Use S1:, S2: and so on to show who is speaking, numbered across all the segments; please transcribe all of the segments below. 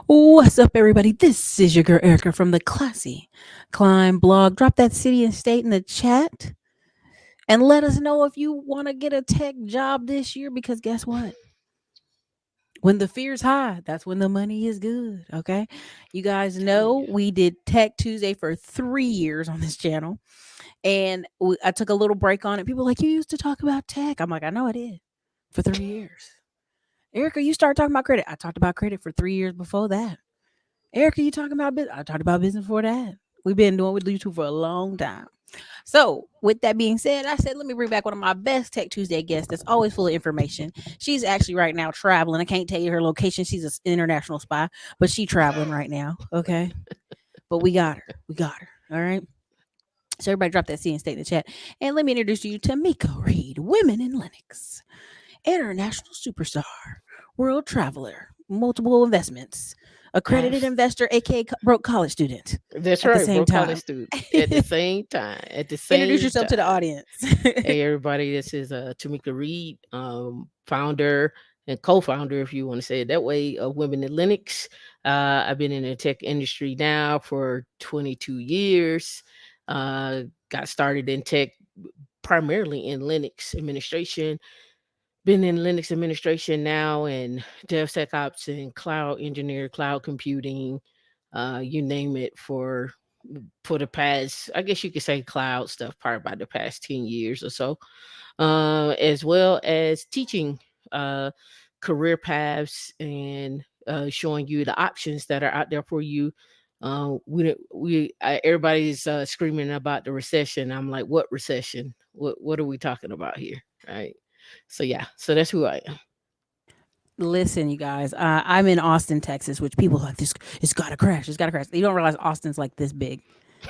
S1: What's up, everybody? This is your girl Erica from the Classy Climb blog. Drop that city and state in the chat and let us know if you want to get a tech job this year because guess what? When the fear's high, that's when the money is good. Okay. You guys
S2: Telling
S1: know
S2: you.
S1: we did Tech Tuesday for 3 years on this channel. And I took a little break on it. People were like, you used to talk about tech. I'm like, I know I did for 3 years. Erica, you started talking about credit. I talked about credit for 3 years before that. Erica, you talking about business? I talked about business before that. We've been doing with YouTube for a long time. So, with that being said, I said, let me bring back one of my best Tech Tuesday guests that's always full of information. She's actually right now traveling. I can't tell you her location. She's an international spy, but she's traveling right now. Okay. But we got her. We got her. All right. So, everybody drop that C and state in the chat. And let me introduce you to TAMEKA REED Women in Linux, international superstar, world traveler, multiple investments, accredited
S2: Abs-
S1: investor, aka broke college student
S2: That's
S1: at the
S2: right,
S1: same
S2: broke college
S1: time.
S2: student at the same time. At the
S1: Introduce
S2: same
S1: yourself to the
S2: time.
S1: audience.
S2: Hey everybody, this is Tameka Reed, founder and co-founder, if you want to say it that way, of Women in Linux. I've been in the tech industry now for 22 years. Got started in tech primarily in Linux administration. Been in Linux administration now and DevSecOps and cloud engineer, cloud computing, you name it for the past, I guess you could say cloud stuff, probably about the past 10 years or so, as well as teaching uh, career paths and showing you the options that are out there for you. Everybody's screaming about the recession. I'm like, what recession? What are we talking about here? Right. So yeah, so that's who I am.
S1: Listen, you guys, I'm in Austin, Texas, which people are like this. It's gotta crash. It's gotta crash. You don't realize Austin's like this big.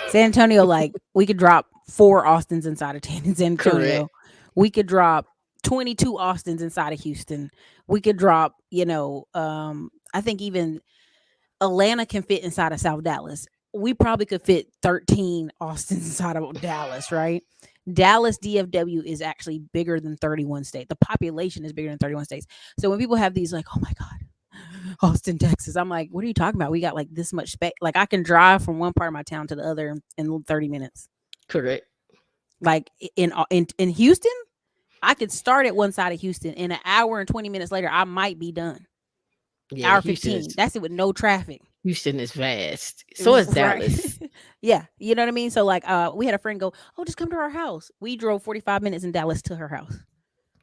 S1: San Antonio, like we could drop 4 Austins inside of San
S2: Correct.
S1: Antonio. We could drop 22 Austins inside of Houston. We could drop, I think even Atlanta can fit inside of South Dallas. We probably could fit 13 Austins inside of Dallas, right? Dallas DFW is actually bigger than 31 states. The population is bigger than 31 states. So when people have these like, oh my God, Austin, Texas, I'm like, what are you talking about? We got like this much space. Like I can drive from one part of my town to the other in 30 minutes.
S2: Correct.
S1: Like in Houston, I could start at one side of Houston in an hour and 20 minutes later, I might be done.
S2: Yeah,
S1: Hour 15. That's it with no traffic.
S2: Houston is vast. So is
S1: Right.
S2: Dallas.
S1: Yeah. You know what I mean? So like we had a friend go, oh, just come to our house. We drove 45 minutes in Dallas to her house.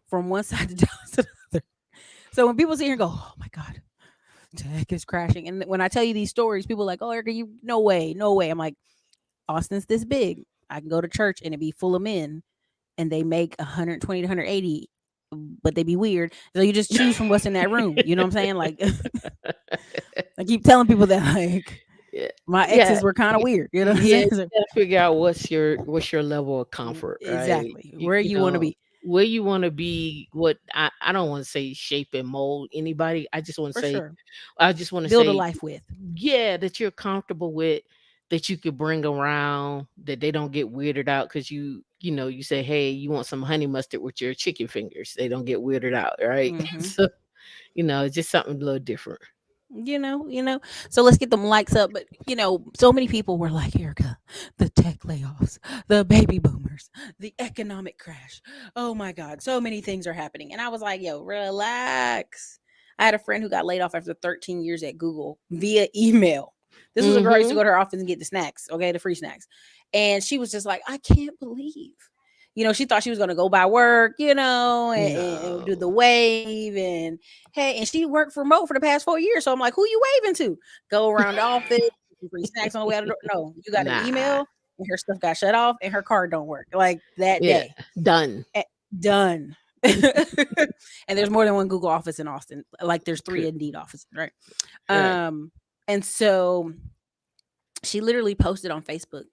S1: From one side to Dallas to the other. So when people sit here and go, oh my God, tech is crashing. And when I tell you these stories, people are like, oh, Erica, you no way, no way. I'm like, Austin's this big. I can go to church and it be full of men and they make 120 to 180, but they be weird. So you just choose from what's in that room. You know what I'm saying? Like I keep telling people that like
S2: Yeah.
S1: my
S2: Yeah.
S1: exes were kind of weird. You know what I'm
S2: Yeah,
S1: saying?
S2: you
S1: So,
S2: gotta figure out what's your level of comfort, right?
S1: exactly.
S2: You,
S1: Where
S2: you
S1: you want to
S2: know,
S1: be.
S2: where you want to be. What I don't want to say shape and mold anybody.
S1: For sure.
S2: I just want to
S1: Build a
S2: say,
S1: life with.
S2: yeah, that you're comfortable with, that you could bring around, that they don't get weirded out because you say, hey, you want some honey mustard with your chicken fingers. They don't get weirded out, right?
S1: Hmm.
S2: So it's just something a little different.
S1: You know. So let's get them likes up. But so many people were like, Erica, the tech layoffs, the baby boomers, the economic crash. Oh my God, so many things are happening. And I was like, yo, relax. I had a friend who got laid off after 13 years at Google via email. This was a girl I used to
S2: Mm-hmm.
S1: go to her office and get the snacks, okay, the free snacks. And she was just like, I can't believe. She thought she was gonna go by work, and do the
S2: No.
S1: wave and hey, and she worked remote for the past 4 years. So I'm like, who you waving to? Go around the office, free snacks on the way out the door. No, you got an
S2: Nah.
S1: email and her stuff got shut off and her card don't work. Like that
S2: Yeah.
S1: day.
S2: Done.
S1: Eh, done. And there's more than one Google office in Austin. Like there's 3
S2: Cor-
S1: Indeed offices, right?
S2: Right.
S1: And so she literally posted on Facebook,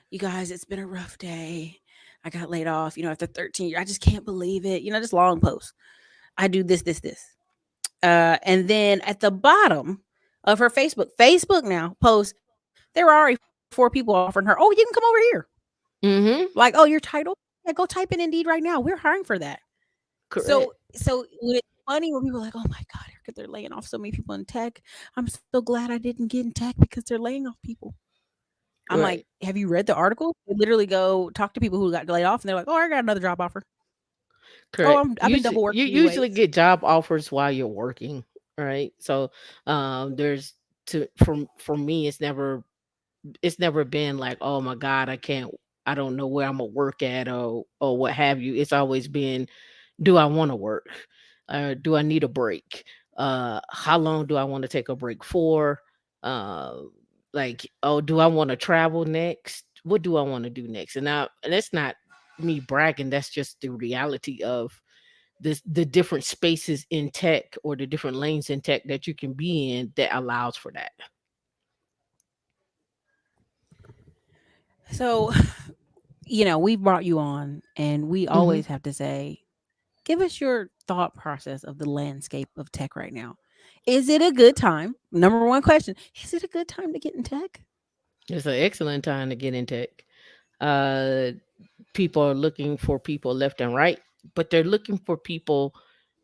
S1: you guys, it's been a rough day. I got laid off, after 13 years. I just can't believe it. Just long post. I do this, this, this. And then at the bottom of her Facebook now post, there were already 4 people offering her, oh, you can come over here. Like,
S2: Mm-hmm.
S1: oh, your title? Yeah, go type in Indeed right now. We're hiring for that. So
S2: Correct.
S1: it's funny when people are like, oh my God, Erica, they're laying off so many people in tech. I'm so glad I didn't get in tech because they're laying off people. I'm like,
S2: Right.
S1: have you read the article? They literally go talk to people who got laid off, and they're like, oh, I got another job offer. Oh,
S2: Correct.
S1: I've been double
S2: You
S1: working
S2: usually
S1: anyways.
S2: get job offers while you're working, right? So there's to for me it's never been like, oh my God, I don't know where I'm gonna work at or what have you. It's always been, do I want to work? Do I need a break? How long do I want to take a break for? Uh, like, oh, do I want to travel next? What do I want to do next? And that's not me bragging. That's just the reality of the different spaces in tech or the different lanes in tech that you can be in that allows for that.
S1: So, we brought you on, and we
S2: Hmm.
S1: always have to say, give us your thought process of the landscape of tech right now. Is it a good time? Number one question: is it a good time to get in tech?
S2: It's an excellent time to get in tech. Uh, People are looking for people left and right, but they're looking for people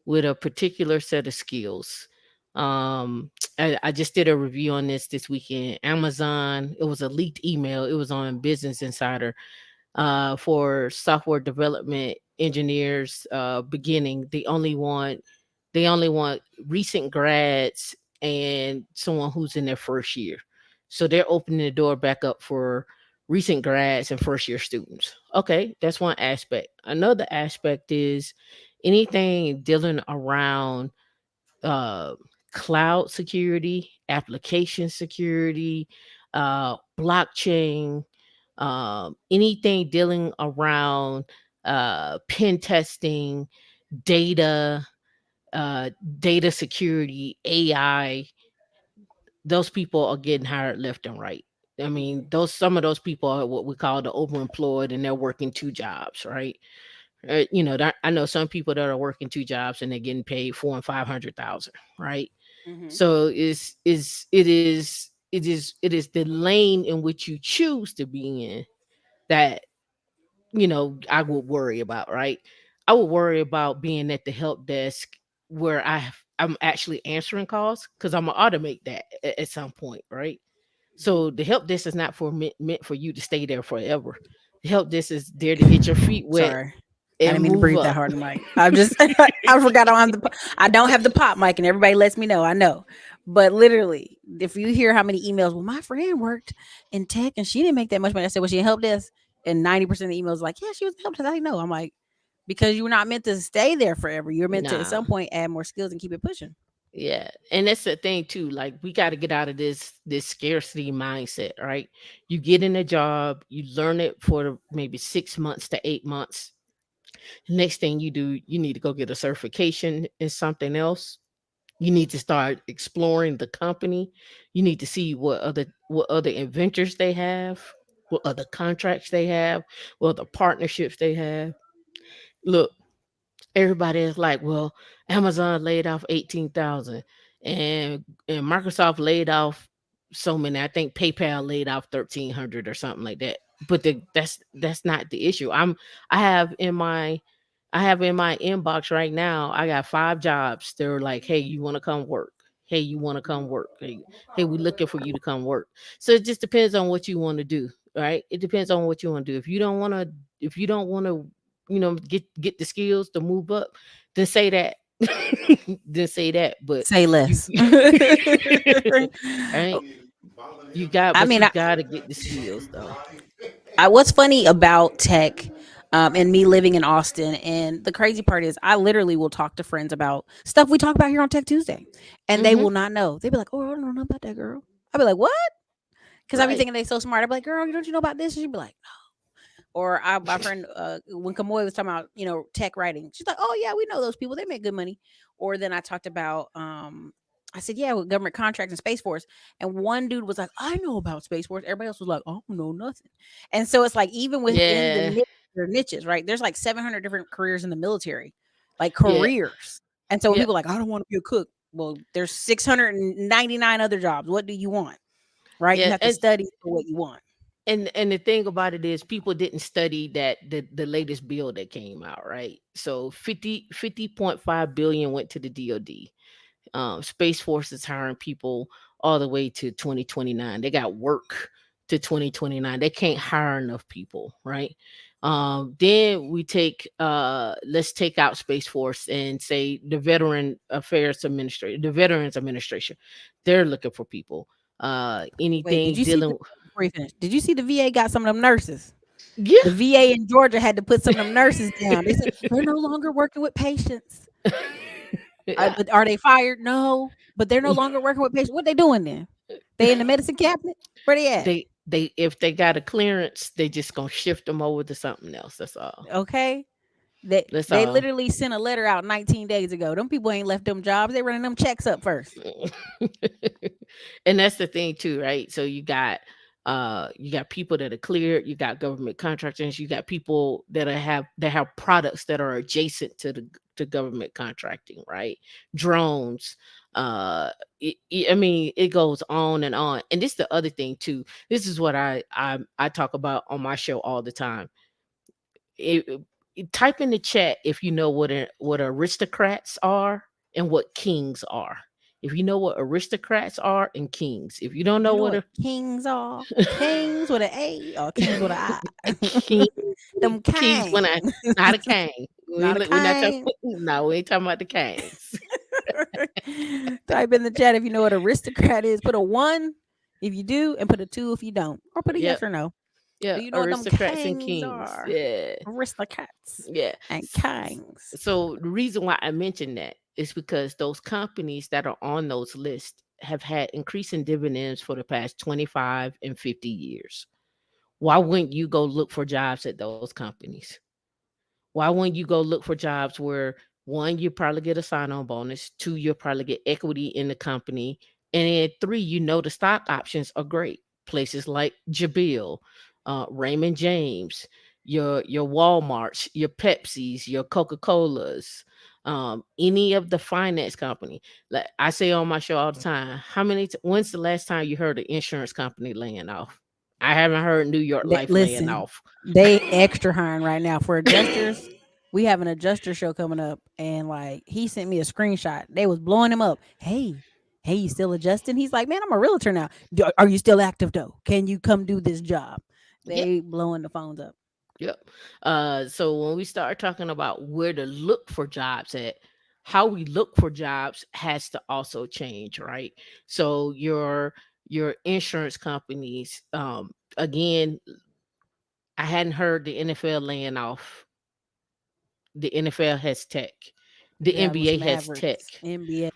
S2: with a particular set of skills. I just did a review on this weekend. Amazon, it was a leaked email. It was on Business Insider for software development engineers beginning. They only want recent grads and someone who's in their first year. So they're opening the door back up for recent grads and first year students. Okay, that's one aspect. Another aspect is anything dealing around uh, cloud security, application security, blockchain, anything dealing around pen testing, data, uh, data security, AI. Those people are getting hired left and right. I mean, those some of those people are what we call the overemployed, and they're working two jobs, right? I know some people that are working two jobs and they're getting paid 400,000 and 500,000, right?
S1: Hmm.
S2: So it is the lane in which you choose to be in that I would worry about, right? I would worry about being at the help desk where I'm actually answering calls because I'm gonna automate that at some point, right? So the help desk is not meant for you to stay there forever. The help desk is there to get your feet wet
S1: Sorry, I
S2: and
S1: didn't mean to
S2: move
S1: breathe that
S2: up.
S1: hard in the mic. I just I forgot I don't have the pop mic, and everybody lets me know. I know, but literally, if you hear how many emails, well, my friend worked in tech and she didn't make that much money. I said, well, she helped us, and 90% of the emails like, yeah, she was helped us. I know. I'm like, because you were not meant to stay there forever. You're meant to at
S2: Nah.
S1: some point add more skills and keep it pushing.
S2: Yeah, and that's the thing too. Like we got to get out of this scarcity mindset, right? You get in a job, you learn it for maybe 6 months to 8 months. Next thing you do, you need to go get a certification in something else. You need to start exploring the company. You need to see what other inventors they have, what other contracts they have, what other partnerships they have. Look, everybody is like, well, Amazon laid off 18,000 and Microsoft laid off so many. I think PayPal laid off 1,300 or something like that. But that's not the issue. I have in my I have in my inbox right now, I got 5 jobs. They're like, hey, you want to come work? Hey, you want to come work? Hey, we looking for you to come work. So it just depends on what you want to do, right? It depends on what you want to do. If you don't want to, get the skills to move up, then say that. Then say that. But
S1: Say
S2: you
S1: less.
S2: right?
S1: I
S2: But
S1: mean,
S2: you gotta get the skills though.
S1: what's funny about tech, and me living in Austin, and the crazy part is, I literally will talk to friends about stuff we talk about here on Tech Tuesday, and they
S2: Hmm.
S1: will not know. They'd be like, "Oh, I don't know nothing about that girl." I'd be like, "What?" Because I'd be
S2: Right.
S1: thinking they so smart. I'd be like, "Girl, don't you know about this?" And she'd be like, or my friend, when Kamoy was talking about, tech writing, she's like, "Oh yeah, we know those people. They make good money." Or then I talked about, I said, "Yeah, with government contracts and Space Force." And one dude was like, "I know about Space Force." Everybody else was like, "I don't know nothing." And so it's like, even within the
S2: Yeah.
S1: niches, right? There's like 700 different careers in the military, like
S2: Yeah.
S1: careers. And so when
S2: Yeah.
S1: people are like, "I don't want to be a cook," well, there's 699 other jobs. What do you want? Right? You
S2: Yeah.
S1: have to study for what you want.
S2: And the thing about it is people didn't study that the latest bill that came out, right? So 50.5 billion went to the DoD. Space Force is hiring people all the way to 2029. They got work to 2029. They can't hire enough people, right? Then we take let's take out Space Force and say the the Veterans Administration. They're looking for people.
S1: Wait, did
S2: Anything
S1: you see
S2: dealing
S1: before you finish? Did you see the VA got some of them nurses?
S2: yeah.
S1: The VA in Georgia had to put some of them nurses down. They said they're no longer working with patients.
S2: Yeah.
S1: But are they fired? No. But they're no longer working with patients. What they doing then? They in the medicine cabinet? Where they at?
S2: They if they got a clearance, they just gonna shift them over to something else. That's all.
S1: Okay. They
S2: That's
S1: they
S2: all.
S1: literally sent a letter out 19 days ago. Them people ain't left them jobs. They running them checks up first.
S2: And that's the thing too, right? So you got people that are cleared, you got government contractors, you got people that have products that are adjacent to the to government contracting, right? Drones. I mean, it goes on and on. And this is the other thing too. This is what I talk about on my show all the time. Type in the chat if you know what aristocrats are and what kings are. If you know what aristocrats are and kings, if you don't know
S1: You know
S2: what
S1: what
S2: a
S1: kings are? Kings with an A or kings with an I.
S2: king,
S1: Them
S2: kings when
S1: kings.
S2: I not a king.
S1: Not a
S2: We're not talking.
S1: king.
S2: No, we ain't talking about the kings.
S1: Type in the chat if you know what aristocrat is. Put a one if you do, and put a two if you don't, or put a
S2: Yep,
S1: yes or no.
S2: yeah,
S1: Do you know what them
S2: aristocrats and
S1: kings
S2: kings.
S1: are?
S2: Yeah,
S1: Aristocrats
S2: yeah.
S1: and kings.
S2: So the reason why I mentioned that is because those companies that are on those lists have had increasing dividends for the past 25 and 50 years. Why wouldn't you go look for jobs at those companies? Why wouldn't you go look for jobs where one, you probably get a sign-on bonus, two, you'll probably get equity in the company, and then three, you know the stock options are great. Places like Jabil, Raymond James, your Walmarts, your Pepsis, your Coca-Colas, any of the finance company. Like I say on my show all the time, when's the last time you heard an insurance company laying off? I haven't heard New York Life laying
S1: Listen,
S2: off.
S1: they extra hiring right now for adjusters. We have an adjuster show coming up, and like he sent me a screenshot. They was blowing him up. Hey, you still adjusting? He's like, man, I'm a realtor now. Are you still active though? Can you come do this job?
S2: Yeah.
S1: They blowing the phones up.
S2: Yep. So when we start talking about where to look for jobs at, how we look for jobs has to also change, right? So your insurance companies, again, I hadn't heard the NFL laying off. The NFL has tech. The
S1: The Dallas
S2: NBA has
S1: Mavericks,
S2: tech.
S1: NBA.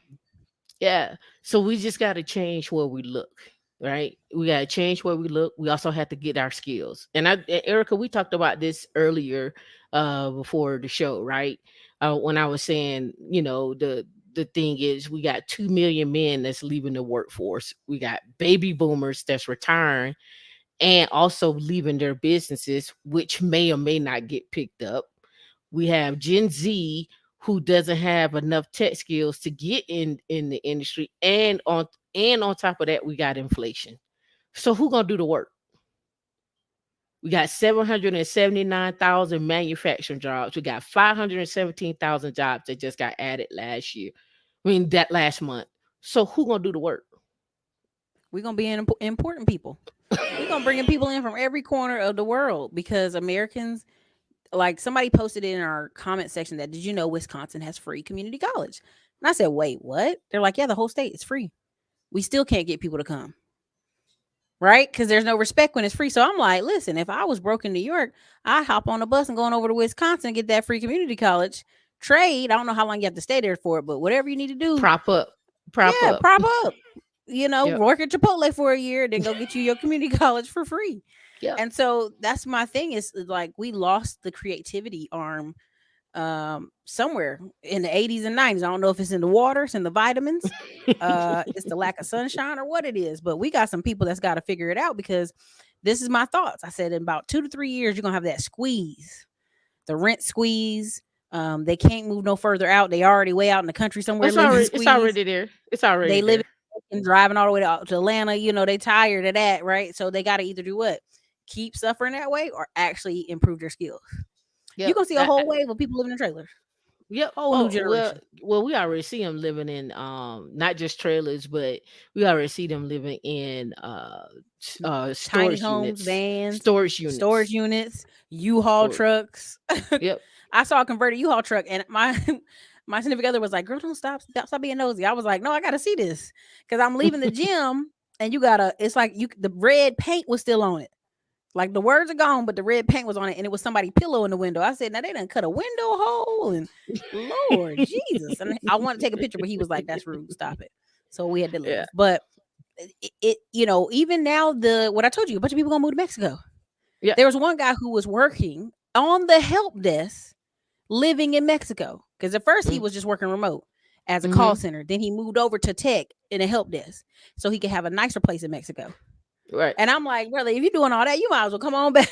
S2: Yeah. So we just got to change where we look, right? We got to change where we look. We also have to get our skills. Erica, we talked about this earlier before the show, right? When I was saying, the thing is we got 2 million men that's leaving the workforce. We got baby boomers that's retiring and also leaving their businesses, which may or may not get picked up. We have Gen Z who doesn't have enough tech skills to get in the industry, and on top of that, we got inflation. So who gonna do the work? We got 779,000 manufacturing jobs. We got 517,000 jobs that just got added last year. I mean that last month. So who gonna do the work?
S1: We're gonna be important people. We're gonna bring in people in from every corner of the world because Americans, like somebody posted in our comment section that, did you know Wisconsin has free community college? And I said, wait, what? They're like, yeah, the whole state is free. We still can't get people to come, right? Because there's no respect when it's free. So I'm like, listen, if I was broke in New York, I'd hop on a bus and going over to Wisconsin and get that free community college trade. I don't know how long you have to stay there for it, but whatever you need to do,
S2: Prop up. Prop
S1: yeah,
S2: up.
S1: prop up.
S2: Yep.
S1: Work at Chipotle for a year, then go get you your community college for free.
S2: Yep.
S1: And so that's my thing is like we lost the creativity arm somewhere in the 80s and 90s. I don't know if it's in the water, it's in the vitamins, it's the lack of sunshine or what it is, but we got some people that's got to figure it out because this is my thoughts. I said in about 2 to 3 years you're gonna have that squeeze, the rent squeeze. They can't move no further out. They already way out in the country somewhere living
S2: It's
S1: squeeze.
S2: already there. It's already
S1: They live
S2: there.
S1: in driving all the way to Atlanta. They tired of that, right? So they got to either do what? Keep suffering that way or actually improve their skills. You're
S2: Yep.
S1: gonna see a whole wave of people living in trailers.
S2: Yep.
S1: Whole new
S2: Oh well,
S1: generation.
S2: we already see them living in not just trailers, but we already see them living in
S1: Tiny
S2: storage
S1: homes,
S2: units,
S1: vans,
S2: storage
S1: storage
S2: units,
S1: units, U-Haul
S2: storage.
S1: trucks.
S2: Yep.
S1: I saw a converted U-Haul truck, and my my significant other was like, "Girl, don't stop being nosy." I was like, "No, I got to see this because I'm leaving the gym, and you gotta. It's like the red paint was still on it. Like the words are gone, but the red paint was on it, and it was somebody pillow in the window. I said, "Now they done cut a window hole, and Lord Jesus!" And I want to take a picture, but he was like, "That's rude. Stop it." So we had to
S2: Yeah.
S1: leave. But even now, the what I told you, a bunch of people gonna move to Mexico.
S2: Yeah.
S1: There was one guy who was working on the help desk living in Mexico. Because at first he
S2: Mm,
S1: was just working remote as a call
S2: mm-hmm.
S1: center. Then he moved over to tech in a help desk so he could have a nicer place in Mexico.
S2: Right.
S1: And I'm like, brother, if you're doing all that, you might as well come on back.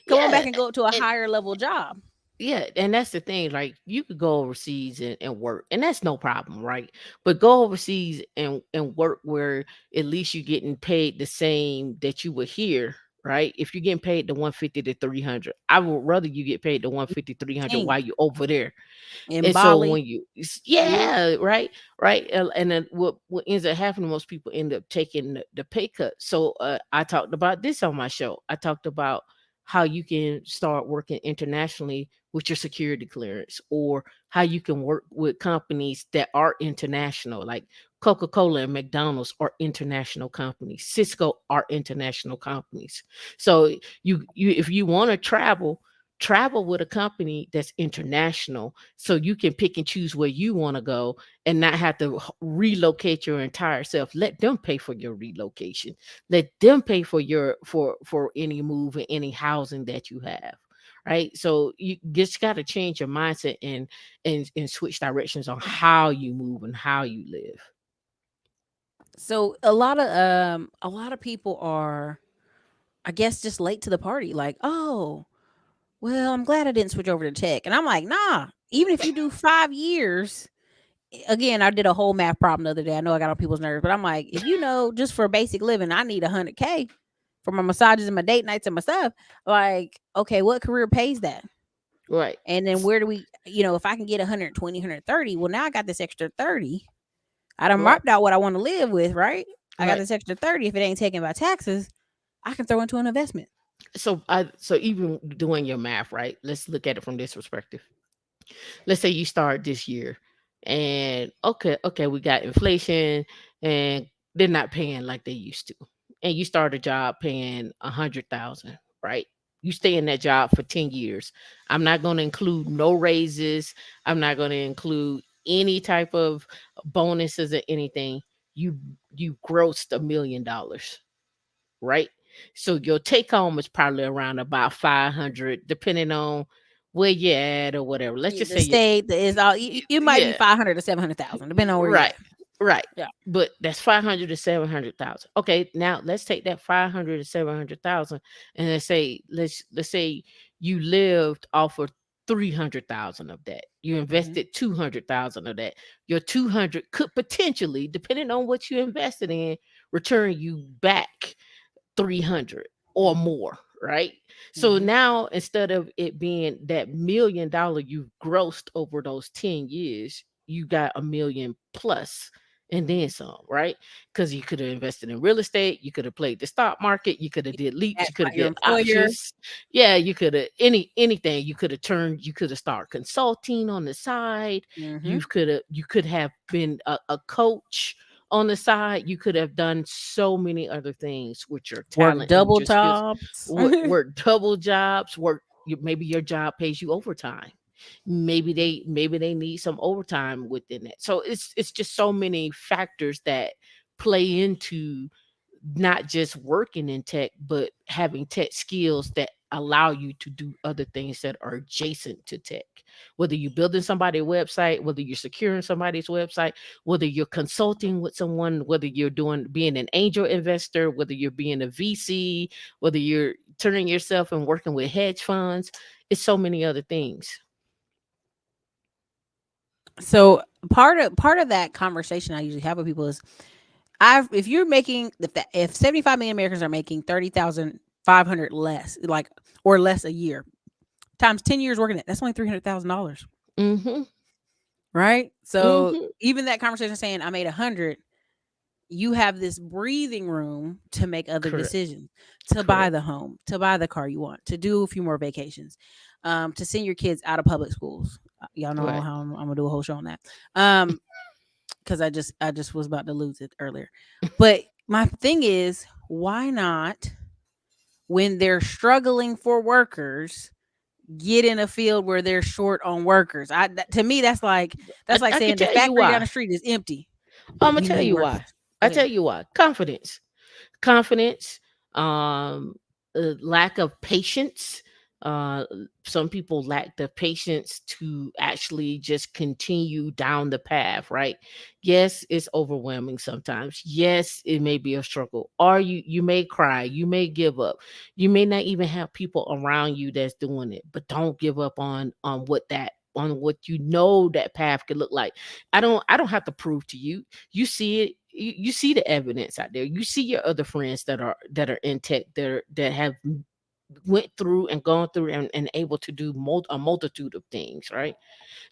S1: Come on back
S2: Yeah.
S1: and go to a
S2: And
S1: higher level job.
S2: yeah, and that's the thing. Like you could go overseas and work, and that's no problem, right? But go overseas and work where at least you're getting paid the same that you were here, right? If you're getting paid the 150 to 300, I would rather you get paid the 150 300
S1: King
S2: while you're over there.
S1: in
S2: And so
S1: Bali.
S2: when
S1: Yeah.
S2: yeah, right, right, and then what ends up happening, most people end up taking the pay cut. So I talked about this on my show. I talked about how you can start working internationally with your security clearance, or how you can work with companies that are international, like Coca-Cola and McDonald's are international companies. Cisco are international companies. So you if you want to travel with a company that's international, so you can pick and choose where you want to go and not have to relocate your entire self. Let them pay for your relocation. Let them pay for your for any move and any housing that you have. Right. So you just got to change your mindset and switch directions on how you move and how you live.
S1: So a lot of people are, I guess, just late to the party. Like, oh, well, I'm glad I didn't switch over to tech. And I'm like, nah, even if you do 5 years, again, I did a whole math problem the other day. I know I got on people's nerves, but I'm like, if you know, just for basic living, I need 100K for my massages and my date nights and my stuff. Like, okay, what career pays that?
S2: Right.
S1: And then where do we, if I can get 120, 130, well, now I got this extra 30. I done
S2: Right.
S1: mapped out what I want to live with, right? I got
S2: Right.
S1: this extra 30. If it ain't taken by taxes, I can throw into an investment.
S2: So even doing your math, right? Let's look at it from this perspective. Let's say you start this year, and okay, we got inflation, and they're not paying like they used to, and you start a job paying 100,000, right? You stay in that job for 10 years. I'm not going to include no raises. I'm not going to include any type of bonuses or anything. You grossed $1 million, right? So your take home is probably around about 500, depending on where you're at or whatever. Let's just
S1: The
S2: say you,
S1: state is all you might be
S2: yeah,
S1: 500 to 700,000, depending on where you're
S2: right,
S1: at.
S2: right.
S1: Yeah.
S2: But that's 500 to 700,000. Okay, now let's take that 500 to 700,000, and let's say you lived off of 300,000 of that. You
S1: Hmm.
S2: invested 200,000 of that. Your 200 could potentially, depending on what you invested in, return you back 300 or
S1: Hmm.
S2: more, right? So
S1: Hmm.
S2: now instead of it being that $1 million you've grossed over those 10 years, you got a million plus and then some, right? Because you could have invested in real estate, you could have played the stock market, you could have did leaps,
S1: Backed
S2: you could
S1: by
S2: have
S1: your
S2: did
S1: employer.
S2: options. Yeah, you could have anything. You could have started consulting on the side.
S1: Hmm.
S2: You could have been a coach on the side. You could have done so many other things with your
S1: Work
S2: talent and with
S1: double
S2: your skills.
S1: jobs.
S2: Work double jobs. Maybe your job pays you overtime. Maybe they need some overtime within it. So it's just so many factors that play into not just working in tech, but having tech skills that allow you to do other things that are adjacent to tech. Whether you're building somebody's website, whether you're securing somebody's website, whether you're consulting with someone, whether you're doing being an angel investor, whether you're being a VC, whether you're turning yourself and working with hedge funds, it's so many other things.
S1: So part of that conversation I usually have with people is, if you're making, if 75 million Americans are making 30,500 less, like, or less a year, times 10 years working it, that's only $300,000.
S2: Mm-hmm.
S1: right? So
S2: Mm-hmm.
S1: even that conversation saying I made 100, you have this breathing room to make other
S2: Correct.
S1: decisions, to buy
S2: Correct.
S1: the home, to buy the car you want, to do a few more vacations, to send your kids out of public schools. Y'all know
S2: Right.
S1: how I'm gonna do a whole show on that. Um, because I just was about to lose it earlier. But my thing is, why not when they're struggling for workers, get in a field where they're short on workers? To me, that's like
S2: I can
S1: saying the
S2: tell you
S1: factory down the
S2: why.
S1: street is empty.
S2: I'm gonna
S1: We
S2: tell
S1: need
S2: you why.
S1: workers. Go
S2: I
S1: ahead.
S2: tell you why. Confidence, um, lack of patience. Uh, some people lack the patience to actually just continue down the path, right? Yes, it's overwhelming sometimes. Yes, it may be a struggle. Or you may cry, you may give up. You may not even have people around you that's doing it, but don't give up on what you know that path could look like. I don't have to prove to you. You see it. You see the evidence out there. You see your other friends that are in tech that have went through and gone through and able to do a multitude of things, right?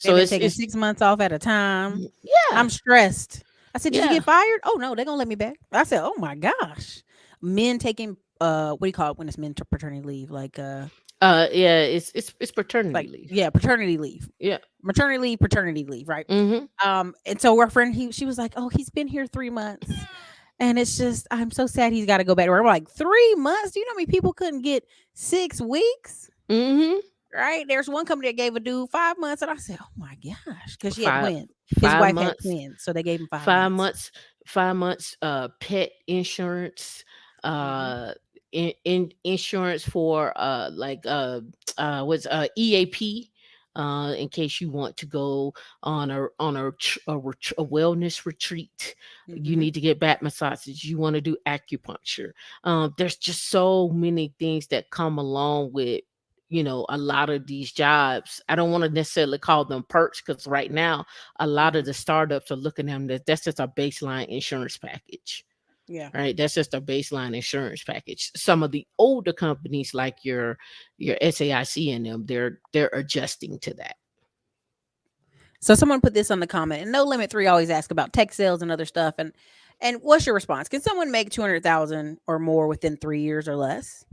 S1: They've
S2: So
S1: been
S2: it's
S1: taking
S2: it's
S1: 6 months off at a time.
S2: yeah,
S1: I'm stressed. I said, "Did you
S2: yeah.
S1: get fired?" "Oh, no, they're gonna let me back." I said, "Oh my gosh." Men taking, what do you call it when it's men to paternity leave?
S2: Yeah, it's paternity leave.
S1: Yeah, paternity leave.
S2: Yeah.
S1: Maternity leave, paternity leave, right?
S2: Mm-hmm.
S1: And so our friend, she was like, "Oh, he's been here 3 months, and it's just I'm so sad he's gotta go back to work." I'm like, "3 months? Do you know how many people couldn't get 6 weeks?"
S2: Mm-hmm.
S1: Right? There's one company that gave a dude 5 months, and I said, "Oh my gosh," because she had
S2: Five
S1: twins. His
S2: five
S1: wife had
S2: months.
S1: twins, so they gave him 5
S2: five
S1: months.
S2: months 5 months pet insurance,
S1: Mhm.
S2: uh insurance for what's EAP, in case you want to go on a wellness retreat. You
S1: Mhm.
S2: need to get back massages, you want to do acupuncture. There's just so many things that come along with a lot of these jobs. I don't want to necessarily call them perks, because right now a lot of
S1: Mhm.
S2: the startups are looking at them that's just a baseline insurance package,
S1: Yeah.
S2: right? That's just a baseline insurance package. Some of the older companies like your SAIC and them, they're adjusting to that.
S1: So someone put this on the comment, and No Limit 3 always ask about tech sales and other stuff, and what's your response? Can someone make 200,000 or more within 3 years or less?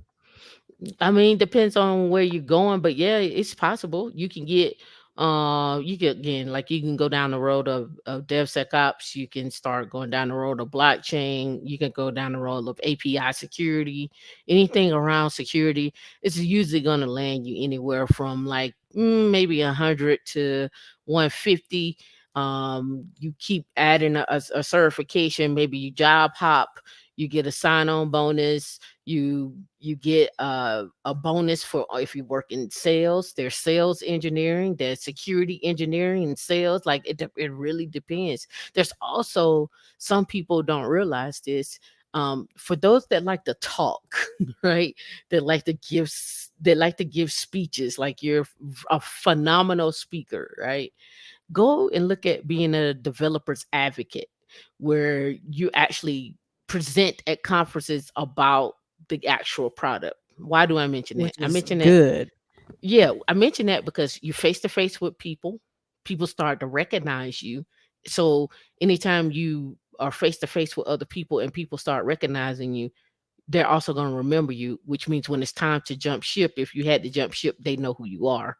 S2: I mean, depends on where you're going, but yeah, it's possible. You can, again, like, you can go down the road of DevSecOps, you can start going down the road of blockchain, you can go down the road of API security, anything around security. It's usually going to land you anywhere from like maybe 100 to 150. You keep adding a certification, maybe you job hop, you get a sign-on bonus, you get a bonus for if you work in sales. There's sales engineering, there's security engineering and sales. Like, it really depends. There's also, some people don't realize this, for those that like to talk, right, that like to give speeches, like you're a phenomenal speaker, right? Go and look at being a developer's advocate, where you actually present at conferences about the actual product. Why do I mention that?
S1: Which
S2: I
S1: is
S2: mention that,
S1: good.
S2: yeah, I mention that because you're face to face with people. People start to recognize you. So anytime you are face to face with other people and people start recognizing you, they're also going to remember you, which means when it's time to jump ship, if you had to jump ship, they know who you are.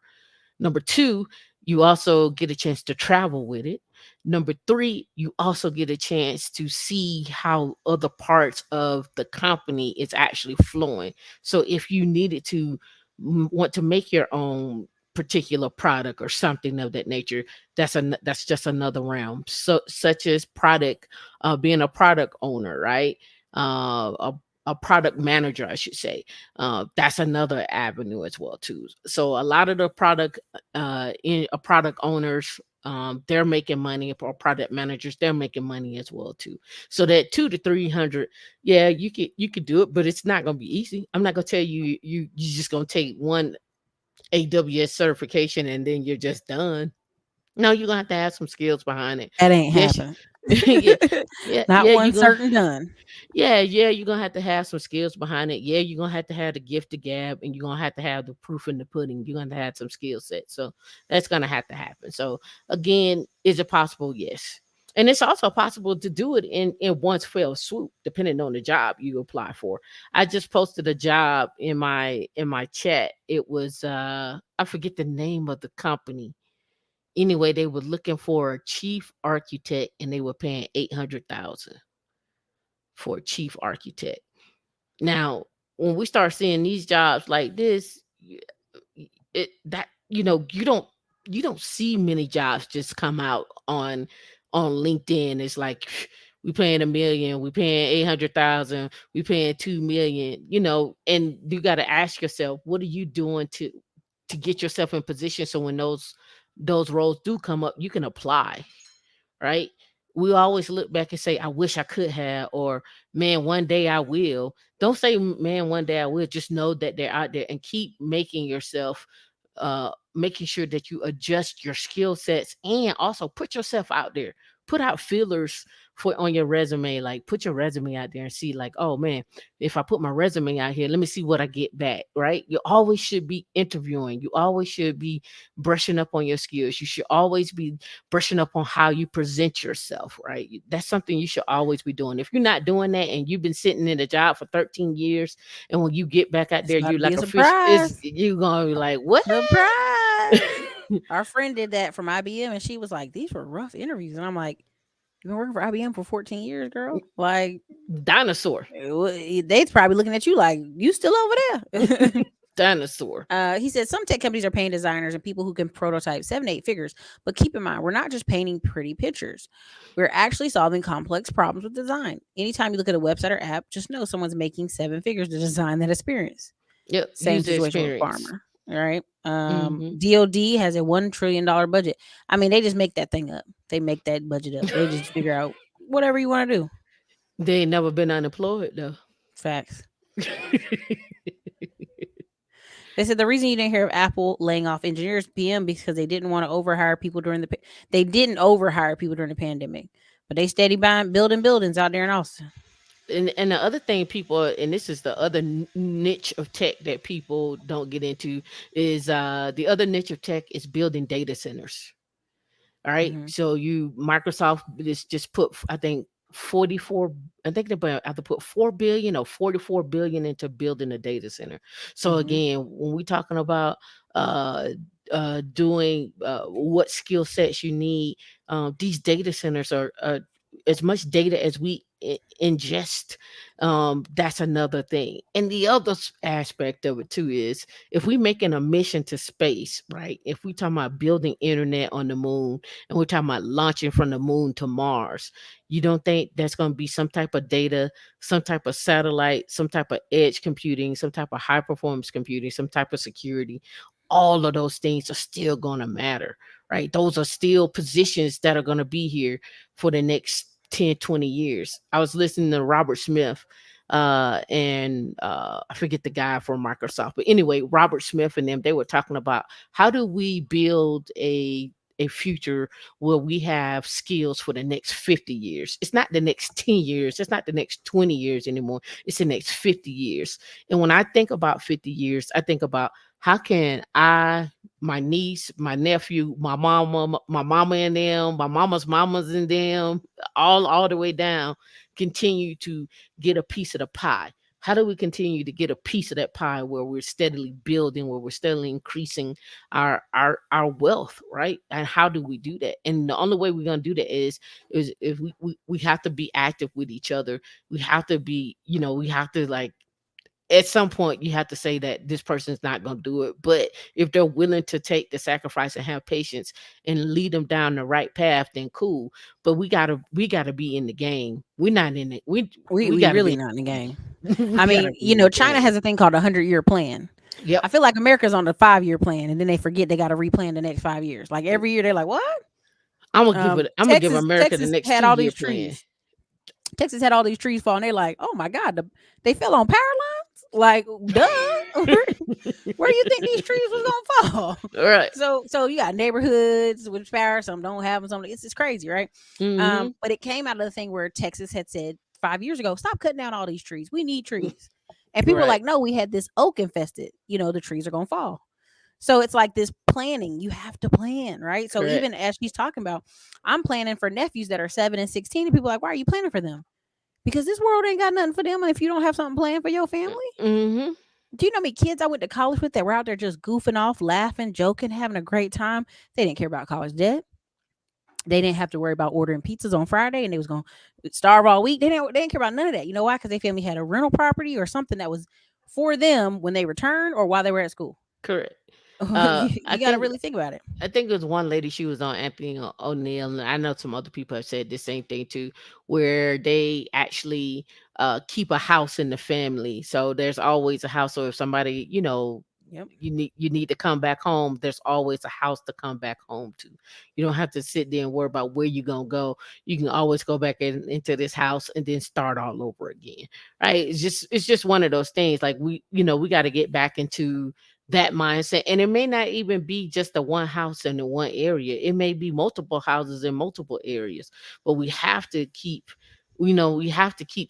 S2: Number two, you also get a chance to travel with it. Number three, you also get a chance to see how other parts of the company is actually flowing. So if you needed to want to make your own particular product or something of that nature, that's just another realm. So, such as being a product owner, right? A product manager, I should say. That's another avenue as well too. So a lot of the product owners, they're making money, or product managers, they're making money as well too. So that 2 to 300, yeah, you could do it, but it's not gonna be easy. I'm not gonna tell you just gonna take one AWS certification and then you're just done. No, you're gonna have to have some skills behind it.
S1: That ain't
S2: Yes,
S1: happening.
S2: yeah, yeah,
S1: Not
S2: yeah.
S1: one certain done.
S2: Yeah, you're gonna have to have some skills behind it. Yeah, you're gonna have the gift to gab, and you're gonna have to have the proof in the pudding. You're gonna have some skill sets. So that's gonna have to happen. So again, is it possible? Yes. And it's also possible to do it in one fell swoop, depending on the job you apply for. I just posted a job in my chat. It was I forget the name of the company. Anyway, they were looking for a chief architect, and they were paying 800,000 for a chief architect. Now, when we start seeing these jobs like this, it that you don't see many jobs just come out on LinkedIn. It's like we paying 1 million, we paying 800,000, we paying 2 million. And you got to ask yourself, what are you doing to get yourself in position so when those roles do come up, you can apply, right? We always look back and say, I wish I could have, or man, one day I will. Don't say, man, one day I will. Just know that they're out there and keep making yourself, making sure that you adjust your skill sets and also put yourself out there. Put out fillers for on your resume. Like put your resume out there and see, like, oh man, if I put my resume out here, let me see what I get back. Right? You always should be interviewing. You always should be brushing up on your skills. You should always be brushing up on how you present yourself, right? That's something you should always be doing. If you're not doing that and you've been sitting in a job for 13 years, and when you get back out
S1: It's
S2: there,
S1: about
S2: you're
S1: to be
S2: like
S1: a
S2: a fish, is
S1: surprise.
S2: you gonna be like, what?
S1: Surprise. Our friend did that from IBM and she was like, these were rough interviews. And I'm like, you've been working for IBM for 14 years, girl. Like,
S2: Dinosaur.
S1: they's probably looking at you like, you still over there.
S2: Dinosaur.
S1: He said some tech companies are paying designers and people who can prototype 7 to 8 figures. But keep in mind, we're not just painting pretty pictures. We're actually solving complex problems with design. Anytime you look at a website or app, just know someone's making 7 figures to design that experience.
S2: Yep,
S1: Same
S2: user
S1: situation with
S2: experience.
S1: farmer. All right.
S2: Hmm.
S1: DOD has a $1 trillion budget. I mean, they just make that thing up. They make that budget up. They just figure out whatever you want to do.
S2: They ain't never been unemployed though.
S1: Facts. They said the reason you didn't hear of Apple laying off engineers PM because they didn't want to overhire people they didn't overhire people during the pandemic, but they steady buying building buildings out there in Austin.
S2: And the other thing people, and this is the other niche of tech that people don't get into, is the other niche of tech is building data centers. All right.
S1: Hmm.
S2: So Microsoft just put, I think, 44, I think they have to put 4 billion or 44 billion into building a data center. So
S1: Hmm.
S2: again, when we're talking about uh doing what skill sets you need, these data centers are as much data as we ingest. That's another thing. And the other aspect of it too is, if we making a mission to space, right? If we talking about building internet on the moon, and we're talking about launching from the moon to Mars, you don't think there's going to be some type of data, some type of satellite, some type of edge computing, some type of high performance computing, some type of security? All of those things are still going to matter, right? Those are still positions that are going to be here for the next 10, 20 years. I was listening to Robert Smith, and I forget the guy from Microsoft, but anyway, Robert Smith and them, they were talking about how do we build a future where we have skills for the next 50 years. It's not the next 10 years. It's not the next 20 years anymore. It's the next 50 years. And when I think about 50 years, I think about how can I, my niece, my nephew, my mama and them, my mama's mamas and them, all the way down, continue to get a piece of the pie. How do we continue to get a piece of that pie where we're steadily building, where we're steadily increasing our wealth, right? And how do we do that? And the only way we're gonna do that is if we have to be active with each other. We have to be, we have to, like, at some point you have to say that this person's not going to do it, but if they're willing to take the sacrifice and have patience and lead them down the right path, then cool. But we gotta be in the game. We're not in it. We
S1: We
S2: gotta
S1: really
S2: be.
S1: not in the game.
S2: We
S1: I
S2: gotta
S1: mean,
S2: be in the
S1: China
S2: game.
S1: has a thing called a 100-year plan.
S2: Yep.
S1: I feel like America's on the 5-year plan, and then they forget they got to replan the next 5 years. Like every year, they're like, "What?"
S2: I'm gonna give America the
S1: Texas
S2: next
S1: had
S2: 2
S1: all
S2: year
S1: these
S2: plan.
S1: trees. Texas had all these trees fall, and they're like, "Oh my god, they fell on power lines!" Like, duh. Where do you think these trees was gonna fall?
S2: Right.
S1: So you got neighborhoods with power, some don't have them, some it's just crazy, right?
S2: Mhm.
S1: But it came out of the thing where Texas had said 5 years ago, stop cutting down all these trees. We need trees. And people were
S2: Right.
S1: like, no, we had this oak infested. The trees are gonna fall. So it's like this planning. You have to plan, right? So
S2: Correct.
S1: even as she's talking about, I'm planning for nephews that are 7 and 16, and people are like, why are you planning for them? Because this world ain't got nothing for them. And if you don't have something planned for your family,
S2: Mhm.
S1: do you know how many kids I went to college with that were out there just goofing off, laughing, joking, having a great time? They didn't care about college debt. They didn't have to worry about ordering pizzas on Friday and they was going to starve all week. They didn't care about none of that. You know why? Because their family had a rental property or something that was for them when they returned or while they were at school.
S2: Correct.
S1: you
S2: I
S1: you got to
S2: think
S1: really think about it.
S2: I think it was one lady, she was on Anthony O'Neill, and I know some other people have said the same thing too, where they actually keep a house in the family. So there's always a house, or if somebody,
S1: Yep.
S2: you need to come back home, there's always a house to come back home to. You don't have to sit there and worry about where you're gonna go. You can always go back into this house and then start all over again. Right. It's just one of those things. Like we got to get back into that mindset. And it may not even be just the one house in the one area. It may be multiple houses in multiple areas. But we have to keep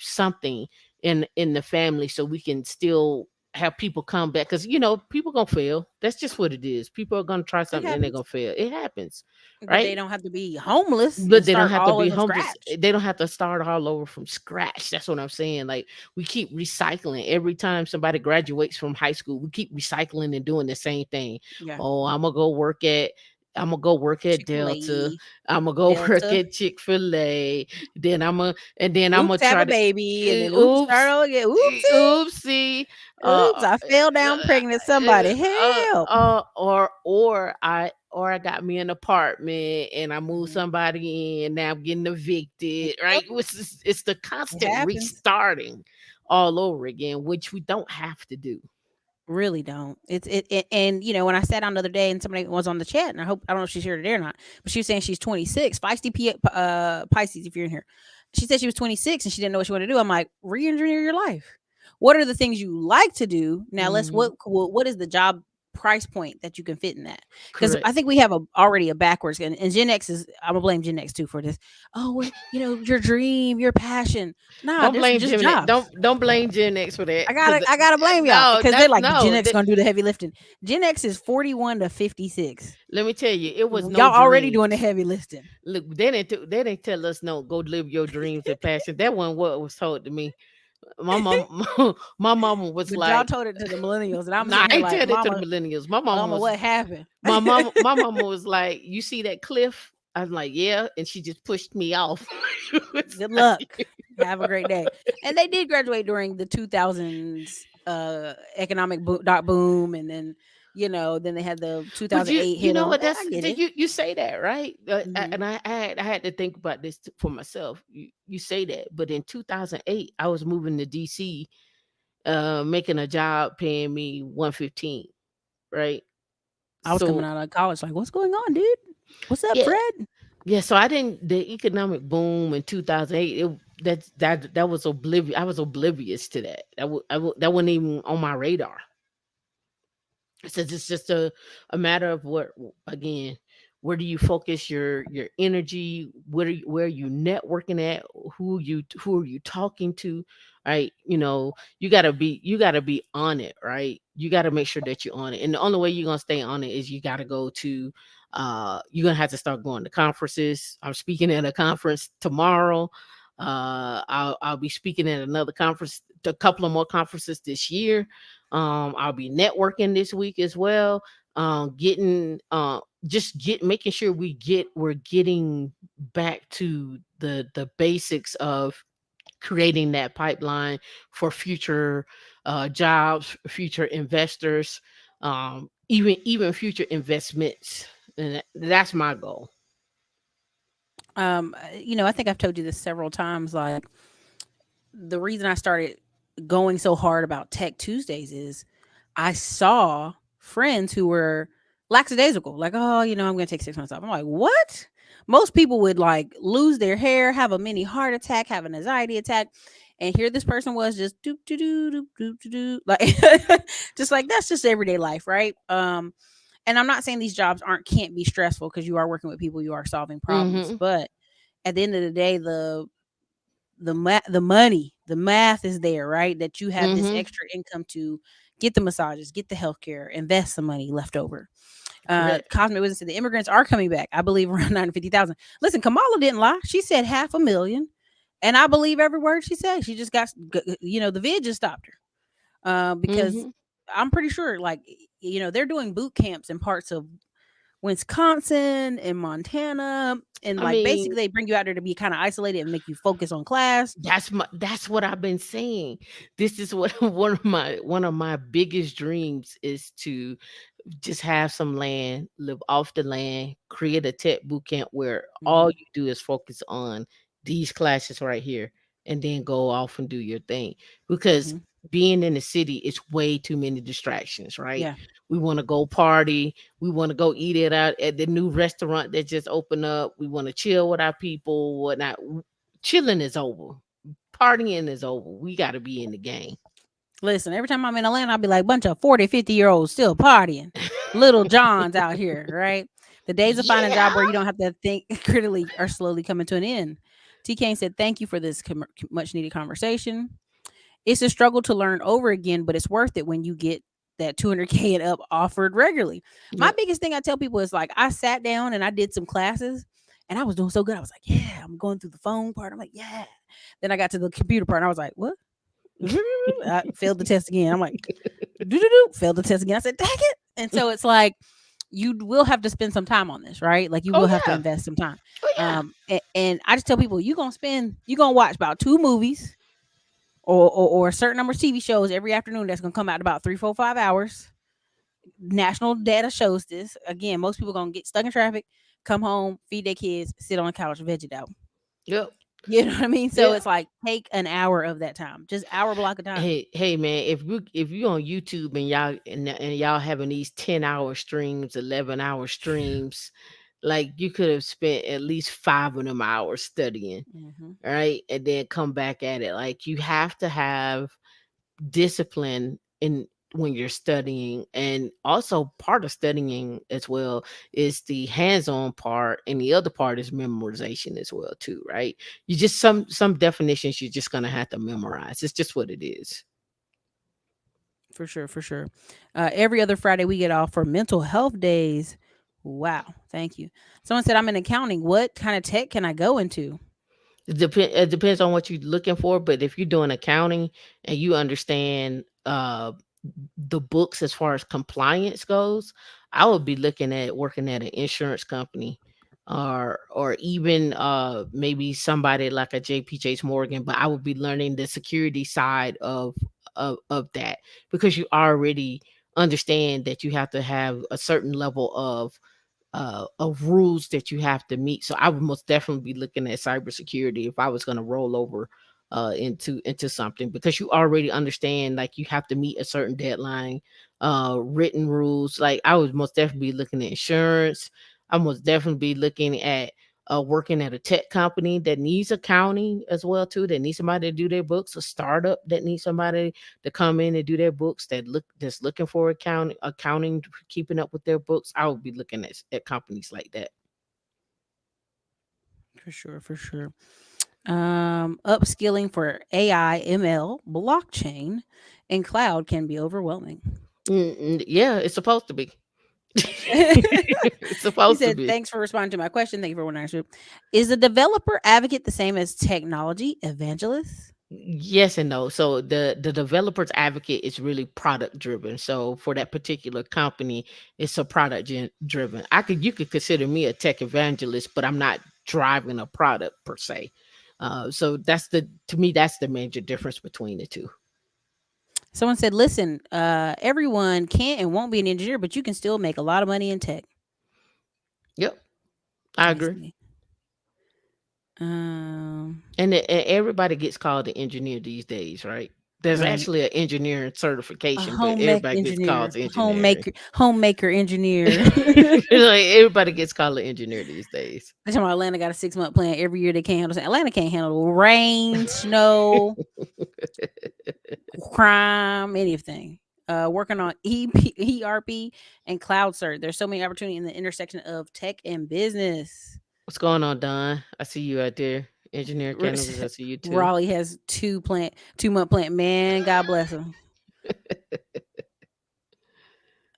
S2: something in the family so we can still have people come back, because people gonna fail. That's just what it is. People are gonna try
S1: It
S2: something and they're
S1: happens.
S2: gonna fail. It happens,
S1: But they
S2: right?
S1: don't have to be homeless and
S2: But they don't
S1: start
S2: have to
S1: all
S2: be
S1: over from
S2: homeless.
S1: scratch.
S2: They don't have to start all over from scratch. That's what I'm saying. Like, we keep recycling. Every time somebody graduates from high school, we keep recycling and doing the same thing.
S1: Yeah.
S2: Oh, I'm gonna go work at Delta.
S1: Chick-fil-A,
S2: I'm gonna go work
S1: Delta.
S2: at Chick-fil-A. Then I'm gonna
S1: Oops, have
S2: try
S1: a
S2: to
S1: baby, and then oops, start
S2: oops.
S1: all again. Oopsie,
S2: Oopsie.
S1: oops, I fell down pregnant. Somebody help!
S2: Or I got me an apartment and I moved
S1: Mhm.
S2: somebody in. Now I'm getting evicted.
S1: Yep,
S2: Right? It's the
S1: it
S2: constant
S1: happens.
S2: restarting all over again, which we don't have to do.
S1: Really don't. And when I sat down the other day and somebody was on the chat, and I don't know if she's here today or not, but she was saying she's 26, feisty Pisces. If you're in here, she said she was 26 and she didn't know what she wanted to do. I'm like, re-engineer your life. What are the things you like to do? Now let's
S2: Mhm.
S1: what is the job price point that you can fit in that? Because
S2: Correct.
S1: I think we have already a backwards, and Gen X is, I'm gonna blame Gen X too for this. Oh, well, your dream, your passion. Nah,
S2: Don't
S1: there's
S2: blame
S1: just
S2: Gen X.
S1: jobs.
S2: Don't blame Gen X for that.
S1: I
S2: Because
S1: gotta I gotta blame y'all
S2: no,
S1: because they're
S2: that's
S1: like Gen
S2: no.
S1: X gonna do the heavy lifting. Gen X is 41 to 56.
S2: Let me tell you, it was no
S1: Y'all already doing the
S2: dreams.
S1: heavy lifting,
S2: Look, they didn't tell us no. Go live your dreams and passion. That wasn't what was told to me. My mom, my mama was
S1: but y'all
S2: like,
S1: told it to the millennials, and I'm
S2: "Nah,
S1: sitting
S2: I
S1: here
S2: ain't
S1: like,
S2: tell that to the
S1: Mama,
S2: millennials."
S1: Mama, what happened?
S2: My mama was like, "You see that cliff?" I was like, "Yeah," and she just pushed me off. It's
S1: Good luck.
S2: like-
S1: Have a great day. And they did graduate during the 2000s economic boom, and then then they had the
S2: but you
S1: 2008
S2: you
S1: hit
S2: know
S1: them.
S2: what?
S1: I get it.
S2: You say that, right?
S1: Hmm.
S2: And I had to think about this for myself. You say that, but in 2008, I was moving to DC, making a job paying me 115, right?
S1: I was coming
S2: So
S1: out of college like, what's going on, dude? What's up,
S2: yeah,
S1: Fred?
S2: yeah. So I didn't the economic boom in 2008. That was oblivious. I was oblivious to that. That wasn't even on my radar. So it's just a matter of again, where do you focus your energy? Where are you networking at? Who are you talking to? Right? You gotta be on it, right? You gotta make sure that you're on it. And the only way you're gonna stay on it is you gotta go to you're gonna have to start going to conferences. I'm speaking at a conference tomorrow. I'll be speaking at another conference, a couple of more conferences this year. I'll be networking this week as well. Getting just get making sure we're getting back to the basics of creating that pipeline for future jobs, future investors, even future investments. And that's my goal.
S1: I think I've told you this several times. Like, the reason I started going so hard about Tech Tuesdays is I saw friends who were lackadaisical, like, oh, I'm going to take 6 months off. I'm like, what? Most people would like lose their hair, have a mini heart attack, have an anxiety attack. And here this person was just doop doo doo doop doop doo doo, like just like that's just everyday life, right? And I'm not saying these jobs aren't can't be stressful because you are working with people, you are solving problems,
S2: Mm-hmm.
S1: but at the end of the day, the money, the math is there, right? That you have this
S2: Mm-hmm.
S1: extra income to get the massages, get the healthcare, invest some money left over.
S2: Correct.
S1: Cosmic Wisdom said the immigrants are coming back. I believe around 950,000. Listen, Kamala didn't lie. She said 500,000, and I believe every word she said. She just got, the vid just stopped her because
S2: Mm-hmm.
S1: I'm pretty sure, like, they're doing boot camps in parts of Wisconsin and Montana, and
S2: I
S1: like
S2: mean,
S1: basically they bring you out there to be kind of isolated and make you focus on class.
S2: that's what I've been saying. This is what one of my biggest dreams is to just have some land, live off the land, create a tech boot camp where all
S1: Hmm.
S2: you do is focus on these classes right here and then go off and do your thing. Because
S1: Hmm.
S2: being in the city, it's way too many distractions, right?
S1: Yeah.
S2: We want to go party. We want to go eat it out at the new restaurant that just opened up. We want to chill with our people, whatnot. Chilling is over. Partying is over. We got to be in the game.
S1: Listen, every time I'm in Atlanta, I'll be like bunch of 40, 50-year-olds still partying. Little Johns out here, right? The days of finding a
S2: Yeah.
S1: job where you don't have to think critically are slowly coming to an end. T. Kane said, "Thank you for this much needed conversation. It's a struggle to learn over again, but it's worth it when you get that 200K and up offered regularly." My
S2: Yep.
S1: biggest thing I tell people is like, I sat down and I did some classes and I was doing so good. I was like, yeah, I'm going through the phone part. I'm like, yeah. Then I got to the computer part and I was like, what? I failed the test again. I'm like, do do do, failed the test again. I said, dang it. And so it's like, you will have to spend some time on this, right? Like you
S2: Oh
S1: will have to
S2: yeah.
S1: invest some time.
S2: Oh yeah.
S1: And I just tell people, you're gonna watch about two movies or a certain number of TV shows every afternoon that's gonna come out in about 3, 4, 5 hours. National data shows this. Again, most people gonna get stuck in traffic, come home, feed their kids, sit on the couch, veggie out.
S2: Yep.
S1: You know what I mean? So
S2: Yeah.
S1: it's like take an hour of that time, just hour block of time.
S2: Hey man, if you on YouTube and y'all having these 10-hour streams, 11-hour streams, like you could have spent at least 5 of them hours studying,
S1: Hmm.
S2: right? And then come back at it. Like you have to have discipline in when you're studying, and also part of studying as well is the hands-on part, and the other part is memorization as well too, right? You just some definitions you're just gonna have to memorize. It's just what it is.
S1: For sure, for sure. Every other Friday we get off for mental health days. Wow, thank you. Someone said I'm in accounting. What kind of tech can I go into?
S2: It depends on what you're looking for, but if you're doing accounting and you understand the books as far as compliance goes, I would be looking at working at an insurance company, or even maybe somebody like a JP Chase Morgan, but I would be learning the security side of that, because you already understand that you have to have a certain level of rules that you have to meet. So I would most definitely be looking at cybersecurity if I was going to roll over into something, because you already understand, like, you have to meet a certain deadline, written rules. Like, I would most definitely be looking at insurance. I most definitely be looking at working at a tech company that needs accounting as well too, that needs somebody to do their books, a startup that needs somebody to come in and do their books, that's looking for accounting, keeping up with their books. I would be looking at companies like that.
S1: For sure, for sure. Upskilling for AI, ML, blockchain, and cloud can be overwhelming.
S2: Yeah, it's supposed to be. It's
S1: He
S2: supposed to
S1: said,
S2: be.
S1: "Thanks for responding to my question. Thank you for one answer. Is a developer advocate the same as technology evangelist?"
S2: Yes and no. So the developers advocate is really product driven. So for that particular company, it's a product driven. You could consider me a tech evangelist, but I'm not driving a product per se. So to me that's the major difference between the two.
S1: Someone said, "Listen, everyone can't and won't be an engineer, but you can still make a lot of money in tech."
S2: Yep, I
S1: Let me
S2: agree.
S1: see. Um,
S2: And everybody gets called an engineer these days, right? There's
S1: Um,
S2: actually an engineering
S1: a
S2: certification, but
S1: home ec
S2: everybody gets called
S1: engineer,
S2: engineering.
S1: homemaker engineer.
S2: Like everybody gets called an engineer these days.
S1: They talking about Atlanta got a 6-month plan every year. They can't handle. Atlanta can't handle rain, snow, crime, anything. Working on ERP and cloud cert. There's so many opportunity in the intersection of tech and business.
S2: What's going on, Don? I see you out there. Engineer
S1: R-
S2: cannabis, I see you too.
S1: Raleigh has 2-month plant. Man, God bless him.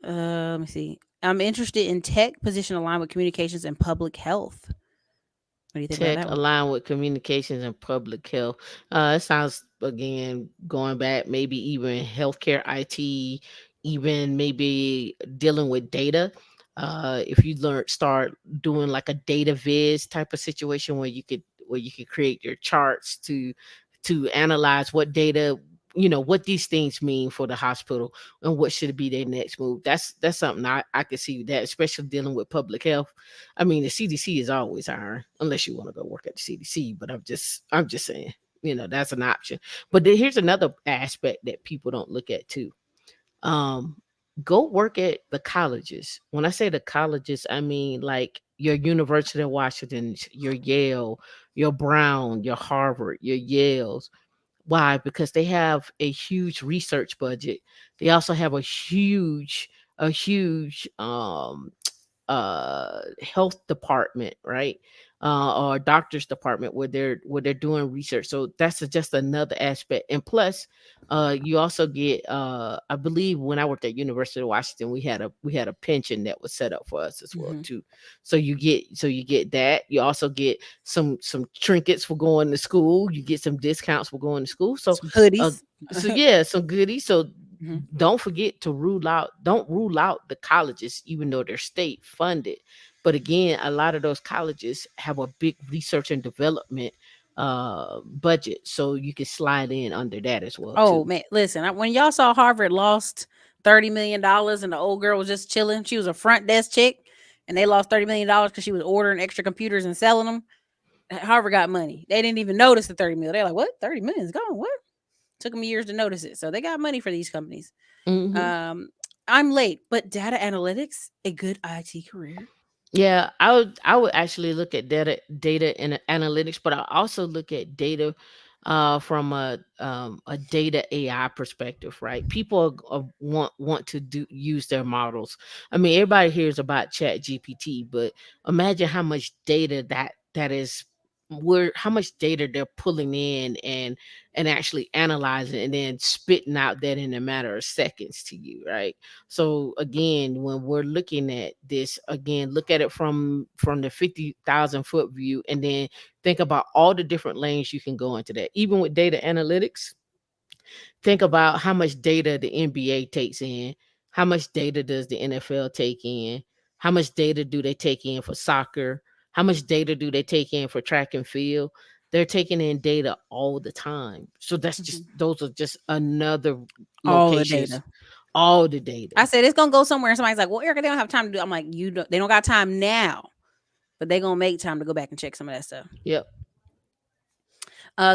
S1: Let me see. I'm interested in tech position aligned with communications and public health. What do you think about
S2: Tech
S1: that one?
S2: aligned with communications and public health. It sounds again going back, maybe even healthcare IT, even maybe dealing with data. If you start doing like a data viz type of situation where you could create your charts to analyze what data, what these things mean for the hospital and what should be their next move. That's something I could see that, especially dealing with public health. I mean, the CDC is always hiring, unless you want to go work at the CDC. But I'm just saying, that's an option. But here's another aspect that people don't look at too. Um, Go work at the colleges. When I say the colleges, I mean like your University of Washington, your Yale, your Brown, your Harvard, your Yales. Why? Because they have a huge research budget. They also have a huge health department, right? Or doctor's department where they're doing research. So that's just another aspect. And plus, you also get I believe when I worked at University of Washington, we had a pension that was set up for us as well
S1: Hmm.
S2: too. So you get that. You also get some trinkets for going to school. You get some discounts for going to school. So
S1: Some
S2: uh
S1: hoodies.
S2: so yeah, some goodies. So
S1: Hmm.
S2: don't rule out the colleges, even though they're state funded. But again, a lot of those colleges have a big research and development budget, so you can slide in under that as well
S1: Oh
S2: too.
S1: man, listen! When y'all saw Harvard lost $30 million, and the old girl was just chilling, she was a front desk chick, and they lost $30 million because she was ordering extra computers and selling them. Harvard got money. They didn't even notice the 30 million. They're like, "What? 30 million is gone? What?" Took them years to notice it. So they got money for these companies.
S2: Hmm.
S1: Um, I'm late, but data analytics a good IT career.
S2: Yeah, I would actually look at data and analytics, but I also look at data from a data AI perspective, right? People want to use their models. I mean, everybody hears about Chat GPT, but imagine how much data that is, where how much data they're pulling in and actually analyzing and then spitting out that in a matter of seconds to you, right? So again, when we're looking at this, again, look at it from the 50,000 foot view, and then think about all the different lanes you can go into that. Even with data analytics, think about how much data the NBA takes in, how much data does the NFL take in, how much data do they take in for soccer, how much data do they take in for track and field. They're taking in data all the time. So
S1: Mhm.
S2: those are just another
S1: All the
S2: locations,
S1: data.
S2: all the data.
S1: I said it's gonna go somewhere, and somebody's like, "Well, Erica, they don't have time to do." I'm like, "You don't. They don't got time now, but they gonna make time to go back and check some of that stuff."
S2: Yep.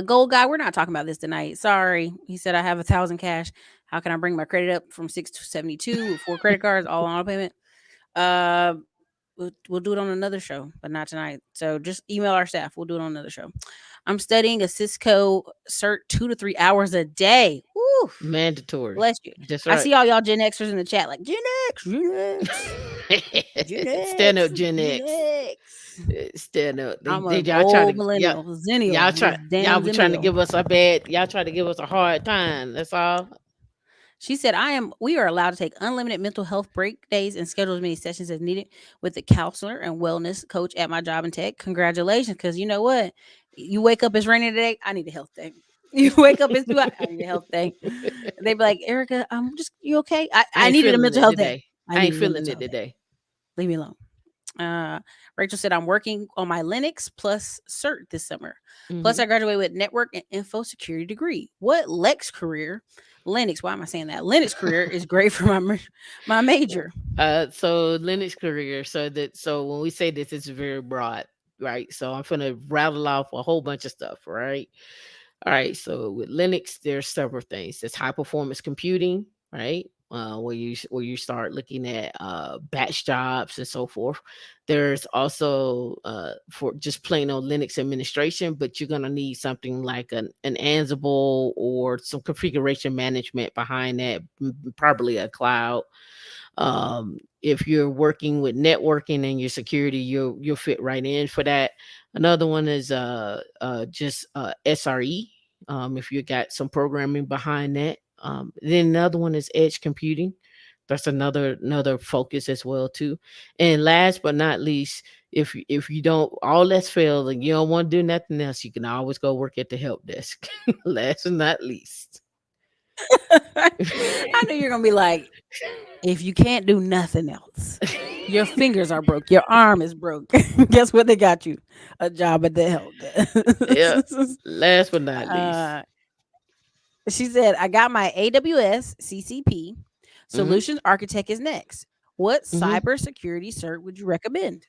S1: Gold guy, we're not talking about this tonight. Sorry. He said I have 1,000 cash. How can I bring my credit up from 6 to 72 with 4 credit cards, all on payment? Uh, we'll do it on another show, but not tonight. So just email our staff. We'll do it on another show. I'm studying a Cisco cert 2 to 3 hours a day. Woo,
S2: Mandatory.
S1: bless you.
S2: That's
S1: I
S2: right.
S1: see all y'all Gen Xers in the chat like Gen X, Gen X, Gen
S2: Stand
S1: X,
S2: up, Gen
S1: Gen
S2: X.
S1: X.
S2: Stand up. They,
S1: I'm
S2: they
S1: an
S2: y'all try
S1: old
S2: to
S1: millennial,
S2: y'all
S1: zennial,
S2: try
S1: this
S2: y'all
S1: damn
S2: be trying to
S1: zennial.
S2: give us a bad. Y'all try to give us a hard time. That's all.
S1: She said, we are allowed to take unlimited mental health break days and schedule as many sessions as needed with the counselor and wellness coach at my job in tech. Congratulations. Cause you know what? You wake up, it's raining today. I need a health day. You wake up, it's too hot. I need a health day. They be like, Erica, you okay?
S2: I
S1: I
S2: ain't
S1: needed a
S2: feeling
S1: mental
S2: it
S1: health day.
S2: today.
S1: I
S2: I ain't
S1: needed a
S2: feeling
S1: mental
S2: it
S1: health day.
S2: today.
S1: Leave me alone. Rachel said, I'm working on my Linux plus cert this summer. Plus,
S2: Hmm.
S1: I graduated with network and info security degree. What Lex career? Linux. Why am I saying that? Linux career is great for my major.
S2: So Linux career. So when we say this, it's very broad, right? So I'm gonna rattle off a whole bunch of stuff, right? All right, so with Linux, there's several things. There's high performance computing, right? Where you start looking at batch jobs and so forth. There's also for just plain old Linux administration, but you're gonna need something like an Ansible or some configuration management behind that, probably a cloud. If you're working with networking and your security, you'll fit right in for that. Another one is just SRE. If you got some programming behind that. Then another one is edge computing. That's another focus as well too. And last but not least, if you don't all that's failed and you don't want to do nothing else, you can always go work at the help desk. Last but not least.
S1: I knew you're gonna be like, if you can't do nothing else, your fingers are broke, your arm is broke. Guess what? They got you a job at the help
S2: Yeah.
S1: desk.
S2: Last but not least.
S1: uh, she said, "I got my AWS CCP.
S2: Mm-hmm.
S1: Solutions architect is next. What
S2: Mm-hmm.
S1: cybersecurity cert would you recommend?"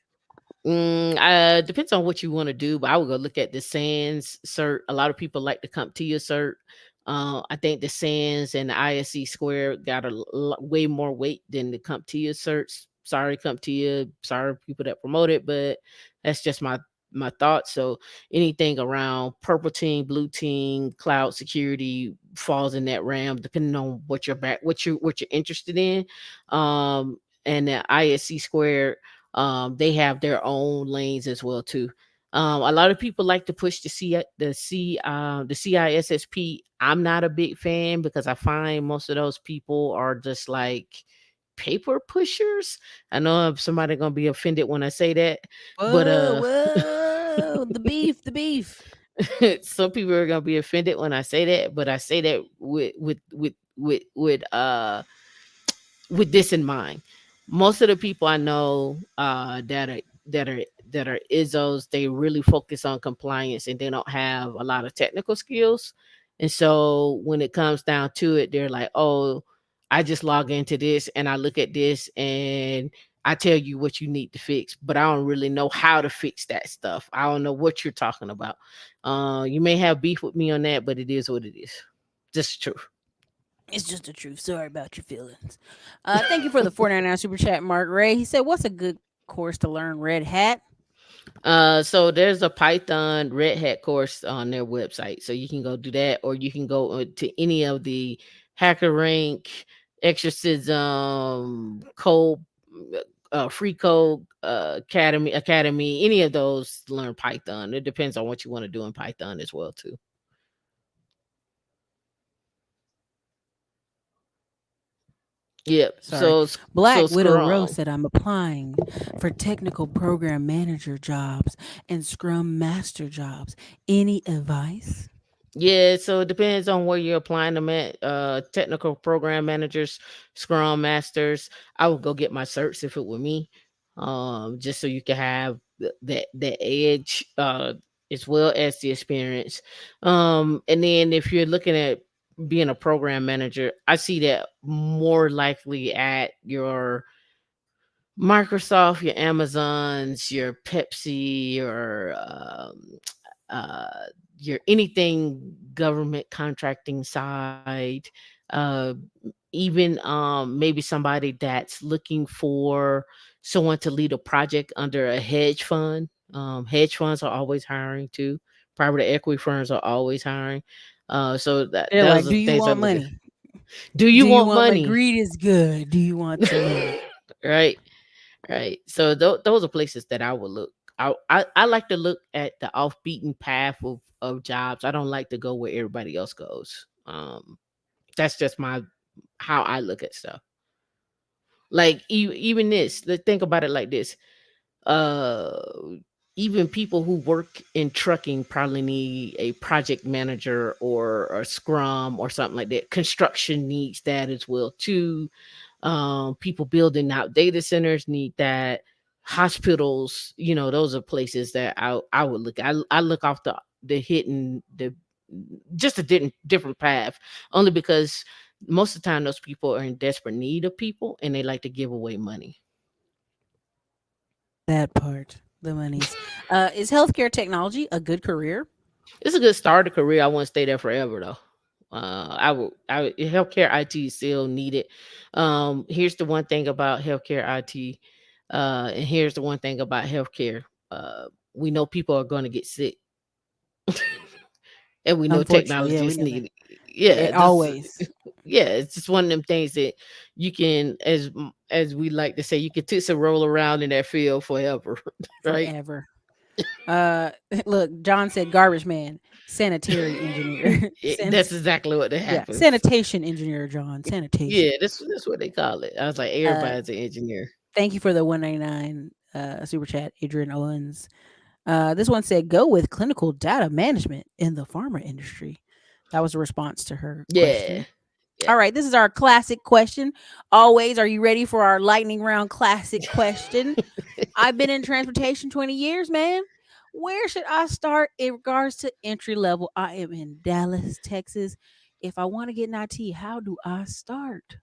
S2: Depends on what you want to do, but I would go look at the SANS cert. A lot of people like the CompTIA cert. I think the SANS and the ISC square got way more weight than the CompTIA certs. Sorry, CompTIA. Sorry, people that promote it, but that's just my thoughts. So anything around purple team, blue team, cloud security falls in that realm, depending on what you're what you're interested in. And the ISC square, they have their own lanes as well too. A lot of people like to push the CISSP. I'm not a big fan because I find most of those people are just like paper pushers. I know somebody gonna be offended when I say that, but
S1: Whoa, whoa, the beef, the beef.
S2: some people are gonna be offended when I say that, but I say that with this in mind. Most of the people I know that are ISOs, they really focus on compliance and they don't have a lot of technical skills. And so when it comes down to it, they're like, "Oh, I just log into this and I look at this and I tell you what you need to fix, but I don't really know how to fix that stuff. I don't know what you're talking about." You may have beef with me on that, but it is what it is. Just the truth.
S1: It's just the truth. Sorry about your feelings. Thank you for the 499 super chat, Mark Ray. He said, "What's a good course to learn Red Hat?"
S2: So there's a Python Red Hat course on their website, so you can go do that, or you can go to any of the Hacker Rank, Exorcism, Code, Free Code Academy, any of those to learn Python. It depends on what you want to do in Python as well too. Yep.
S1: Sorry.
S2: So
S1: Black Widow Rose
S2: Scrum.
S1: said, "I'm applying for technical program manager jobs and Scrum Master jobs. Any advice?"
S2: Yeah, so it depends on where you're applying them at. Technical program managers, scrum masters. I would go get my certs if it were me. Just so you can have that edge, as well as the experience. And then if you're looking at being a program manager, I see that more likely at your Microsoft, your Amazons, your Pepsi, uh, your anything government contracting side, uh, even maybe somebody that's looking for someone to lead a project under a hedge fund. Hedge funds are always hiring too. Private equity firms are always hiring. So that
S1: They're
S2: those
S1: like,
S2: are
S1: "Do
S2: the
S1: you
S2: things I
S1: want
S2: look at.
S1: money?
S2: Do you
S1: Do you
S2: want
S1: want money?
S2: money?
S1: Greed is good. Do you want some money?"
S2: Right. Right. So those are places that I would look. I like to look at the off beaten path of jobs. I don't like to go where everybody else goes. That's just my how I look at stuff. Like even this, let's think about it like this. Uh Even people who work in trucking probably need a project manager or a scrum or something like that. Construction needs that as well too. People building out data centers need that. Hospitals, those are places that I would look. I look off the hidden the just a different path, only because most of the time those people are in desperate need of people and they like to give away money.
S1: That part, the monies. Is healthcare technology a good career?
S2: It's a good start to career. I wouldn't stay there forever though. Healthcare IT is still needed. Here's the one thing about healthcare IT, and here's the one thing about healthcare. We know people are going to get sick, and we know
S1: Unfortunately, yeah,
S2: technology
S1: we
S2: is
S1: know that.
S2: needed. Yeah, just
S1: Always,
S2: yeah, it's just one of them things that you can, as we like to say, you can tootsie roll around in that field forever, right?
S1: forever. Uh, look, John said garbage man, sanitary engineer,
S2: That's exactly what that
S1: yeah,
S2: happens.
S1: sanitation engineer, John,
S2: Yeah,
S1: sanitation.
S2: that's what they call it. I was like,
S1: Uh,
S2: everybody's an engineer.
S1: thank you for the 199 super chat, Adrian Owens. This one said go with clinical data management in the pharma industry. That was a response to her
S2: Yeah,
S1: question.
S2: yeah.
S1: All right, this is our classic question. Always, are you ready for our lightning round classic question? I've been in transportation 20 years, man. Where should I start in regards to entry level? I am in Dallas, Texas. If I want to get in IT, how do I start?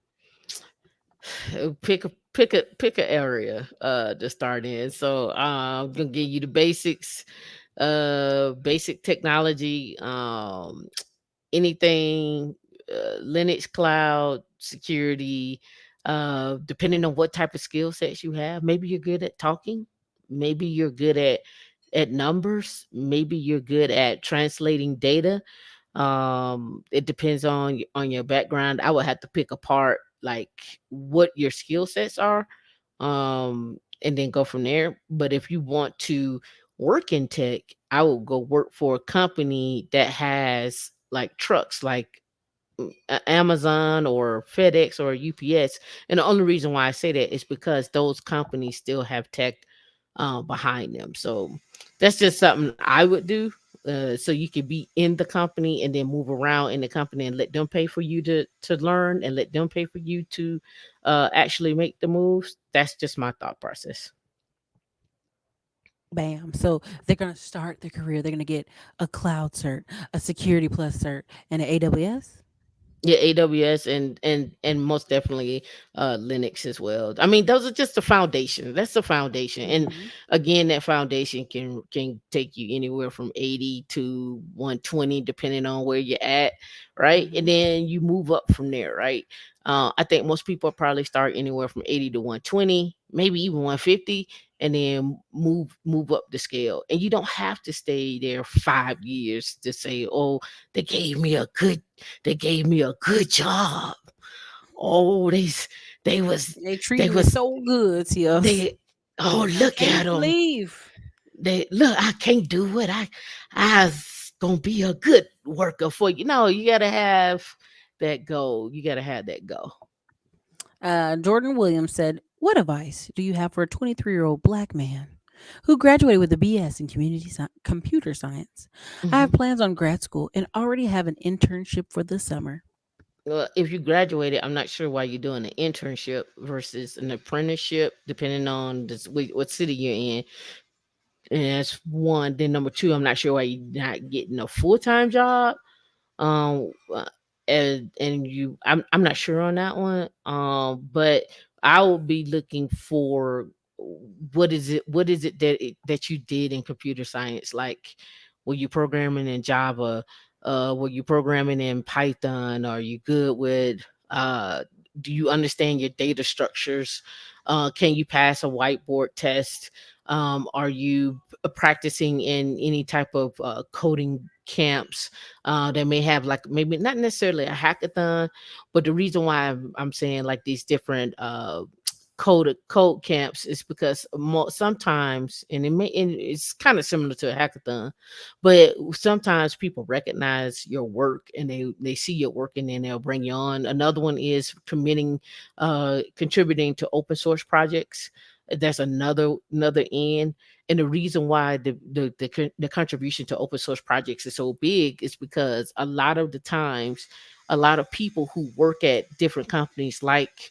S2: Pick a area to start in. So I'm gonna give you the basics, basic technology, anything, Linux cloud security, depending on what type of skill sets you have. Maybe you're good at talking, maybe you're good at numbers, maybe you're good at translating data. It depends on your background. I would have to pick apart like what your skill sets are, and then go from there. But if you want to work in tech, I will go work for a company that has like trucks, like Amazon or FedEx or UPS. And the only reason why I say that is because those companies still have tech behind them. So that's just something I would do. So you could be in the company and then move around in the company and let them pay for you to learn and let them pay for you to actually make the moves. That's just my thought process.
S1: Bam. So they're going to start their career. They're going to get a cloud cert, a security plus cert, and an AWS.
S2: Yeah, AWS and most definitely Linux as well. I mean, those are just the foundation. That's the foundation. And
S1: Hmm.
S2: again, that foundation can take you anywhere from 80 to 120 depending on where you're at, right? And
S1: Hmm.
S2: then you move up from there, right? I think most people probably start anywhere from 80 to 120, maybe even 150, and then move up the scale. And you don't have to stay there 5 years to say, "Oh, they gave me a good they gave me a good job. Oh, they was
S1: They
S2: they
S1: treating me
S2: was
S1: so good, Tios.
S2: they oh
S1: I
S2: look at
S1: can't
S2: them.
S1: leave.
S2: They look, I can't do it. I's gonna be a good worker for you. No, you gotta have that goal. You gotta have that goal.
S1: Jordan Williams said, what advice do you have for a 23-year-old black man who graduated with a BS in computer science? I have
S2: Mhm.
S1: plans on grad school and already have an internship for the summer.
S2: Well, if you graduated, I'm not sure why you're doing an internship versus an apprenticeship, depending on what city you're in. And that's one. Then number two, I'm not sure why you're not getting a full time job. Uh, and I'm not sure on that one. But I will be looking for what is it that you did in computer science? Like, were you programming in Java? Were you programming in Python? Are you good with uh do you understand your data structures? Can you pass a whiteboard test? Are you practicing in any type of coding camps that may have, like, maybe not necessarily a hackathon, but the reason why I'm saying like these different code camps is because sometimes, and it's kind of similar to a hackathon, but sometimes people recognize your work and they see your work and then they'll bring you on. Another one is contributing to open source projects. That's another end. And the reason why the contribution to open source projects is so big is because a lot of the times, a lot of people who work at different companies like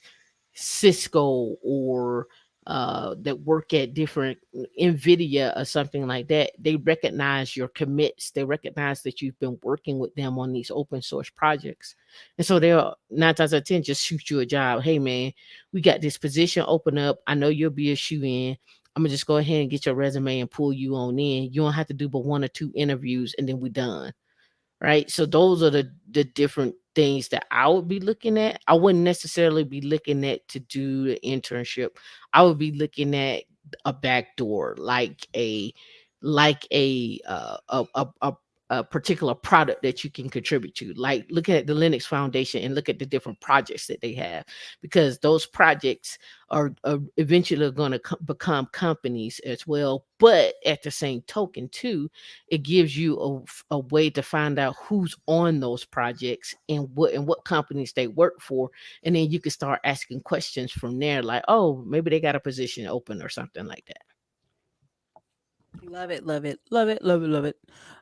S2: Cisco or that work at different Nvidia or something like that, they recognize your commits. They recognize that you've been working with them on these open source projects, and so they'll 9 times out of 10 just shoot you a job. Hey man, we got this position open up. I know you'll be a shoe in. I'm gonna just go ahead and get your resume and pull you on in. You don't have to do but 1 or 2 interviews and then we done. Right. So those are the different things that I would be looking at. I wouldn't necessarily be looking at to do the internship. I would be looking at a back door, like a particular product that you can contribute to, like looking at the Linux Foundation and look at the different projects that they have, because those projects are eventually going to become companies as well. But at the same token too, it gives you a way to find out who's on those projects and what companies they work for, and then you can start asking questions from there, like, oh, maybe they got a position open or something like that.
S1: Love it, love it, love it, love it, love it.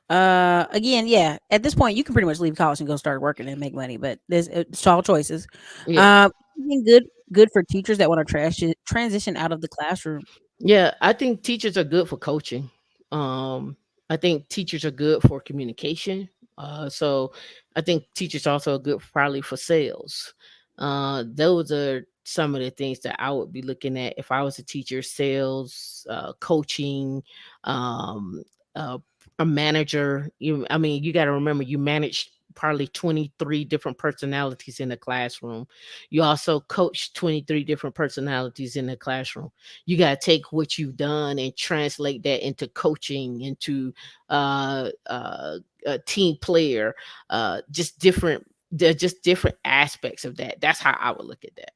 S1: Again, yeah. At this point, you can pretty much leave college and go start working and make money, but there's it's all choices.
S2: Yeah.
S1: Being good for teachers that want to transition out of the classroom.
S2: Yeah, I think teachers are good for coaching. Um, I think teachers are good for communication. So I think teachers also are good probably for sales. Those are some of the things that I would be looking at if I was a teacher: sales, coaching, um, uh, a manager. I mean, you got to remember you manage probably 23 different personalities in the classroom. You also coach 23 different personalities in the classroom. You got to take what you've done and translate that into coaching, into a team player, just different. They're just different aspects of that. That's how I would look at that.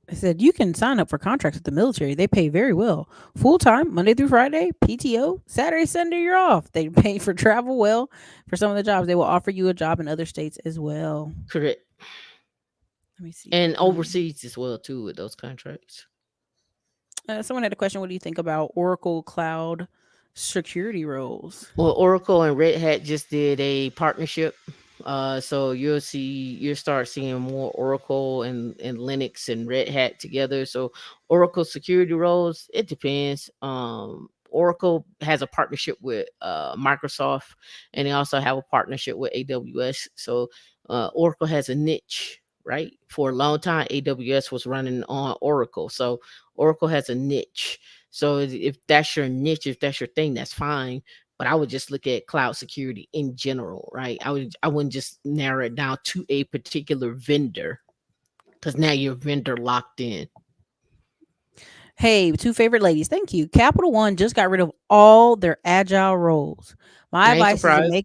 S1: I said you can sign up for contracts with the military. They pay very well, full time, Monday through Friday, PTO, Saturday, Sunday you're off. They pay for travel well. For some of the jobs, they will offer you a job in other states as well.
S2: Correct.
S1: Let me see.
S2: And overseas as well too with those contracts.
S1: Someone had a question. What do you think about Oracle Cloud security roles?
S2: Well, Oracle and Red Hat just did a partnership. So you'll start seeing more Oracle and Linux and Red Hat together. So Oracle security roles, it depends. Oracle has a partnership with Microsoft, and they also have a partnership with AWS. So Oracle has a niche, right? For a long time, AWS was running on Oracle. So Oracle has a niche. So if that's your niche, if that's your thing, that's fine. But I would just look at cloud security in general, right? I wouldn't just narrow it down to a particular vendor, because now you're vendor locked in.
S1: Hey, two favorite ladies. Thank you. Capital One just got rid of all their agile roles. My
S2: I ain't
S1: advice is to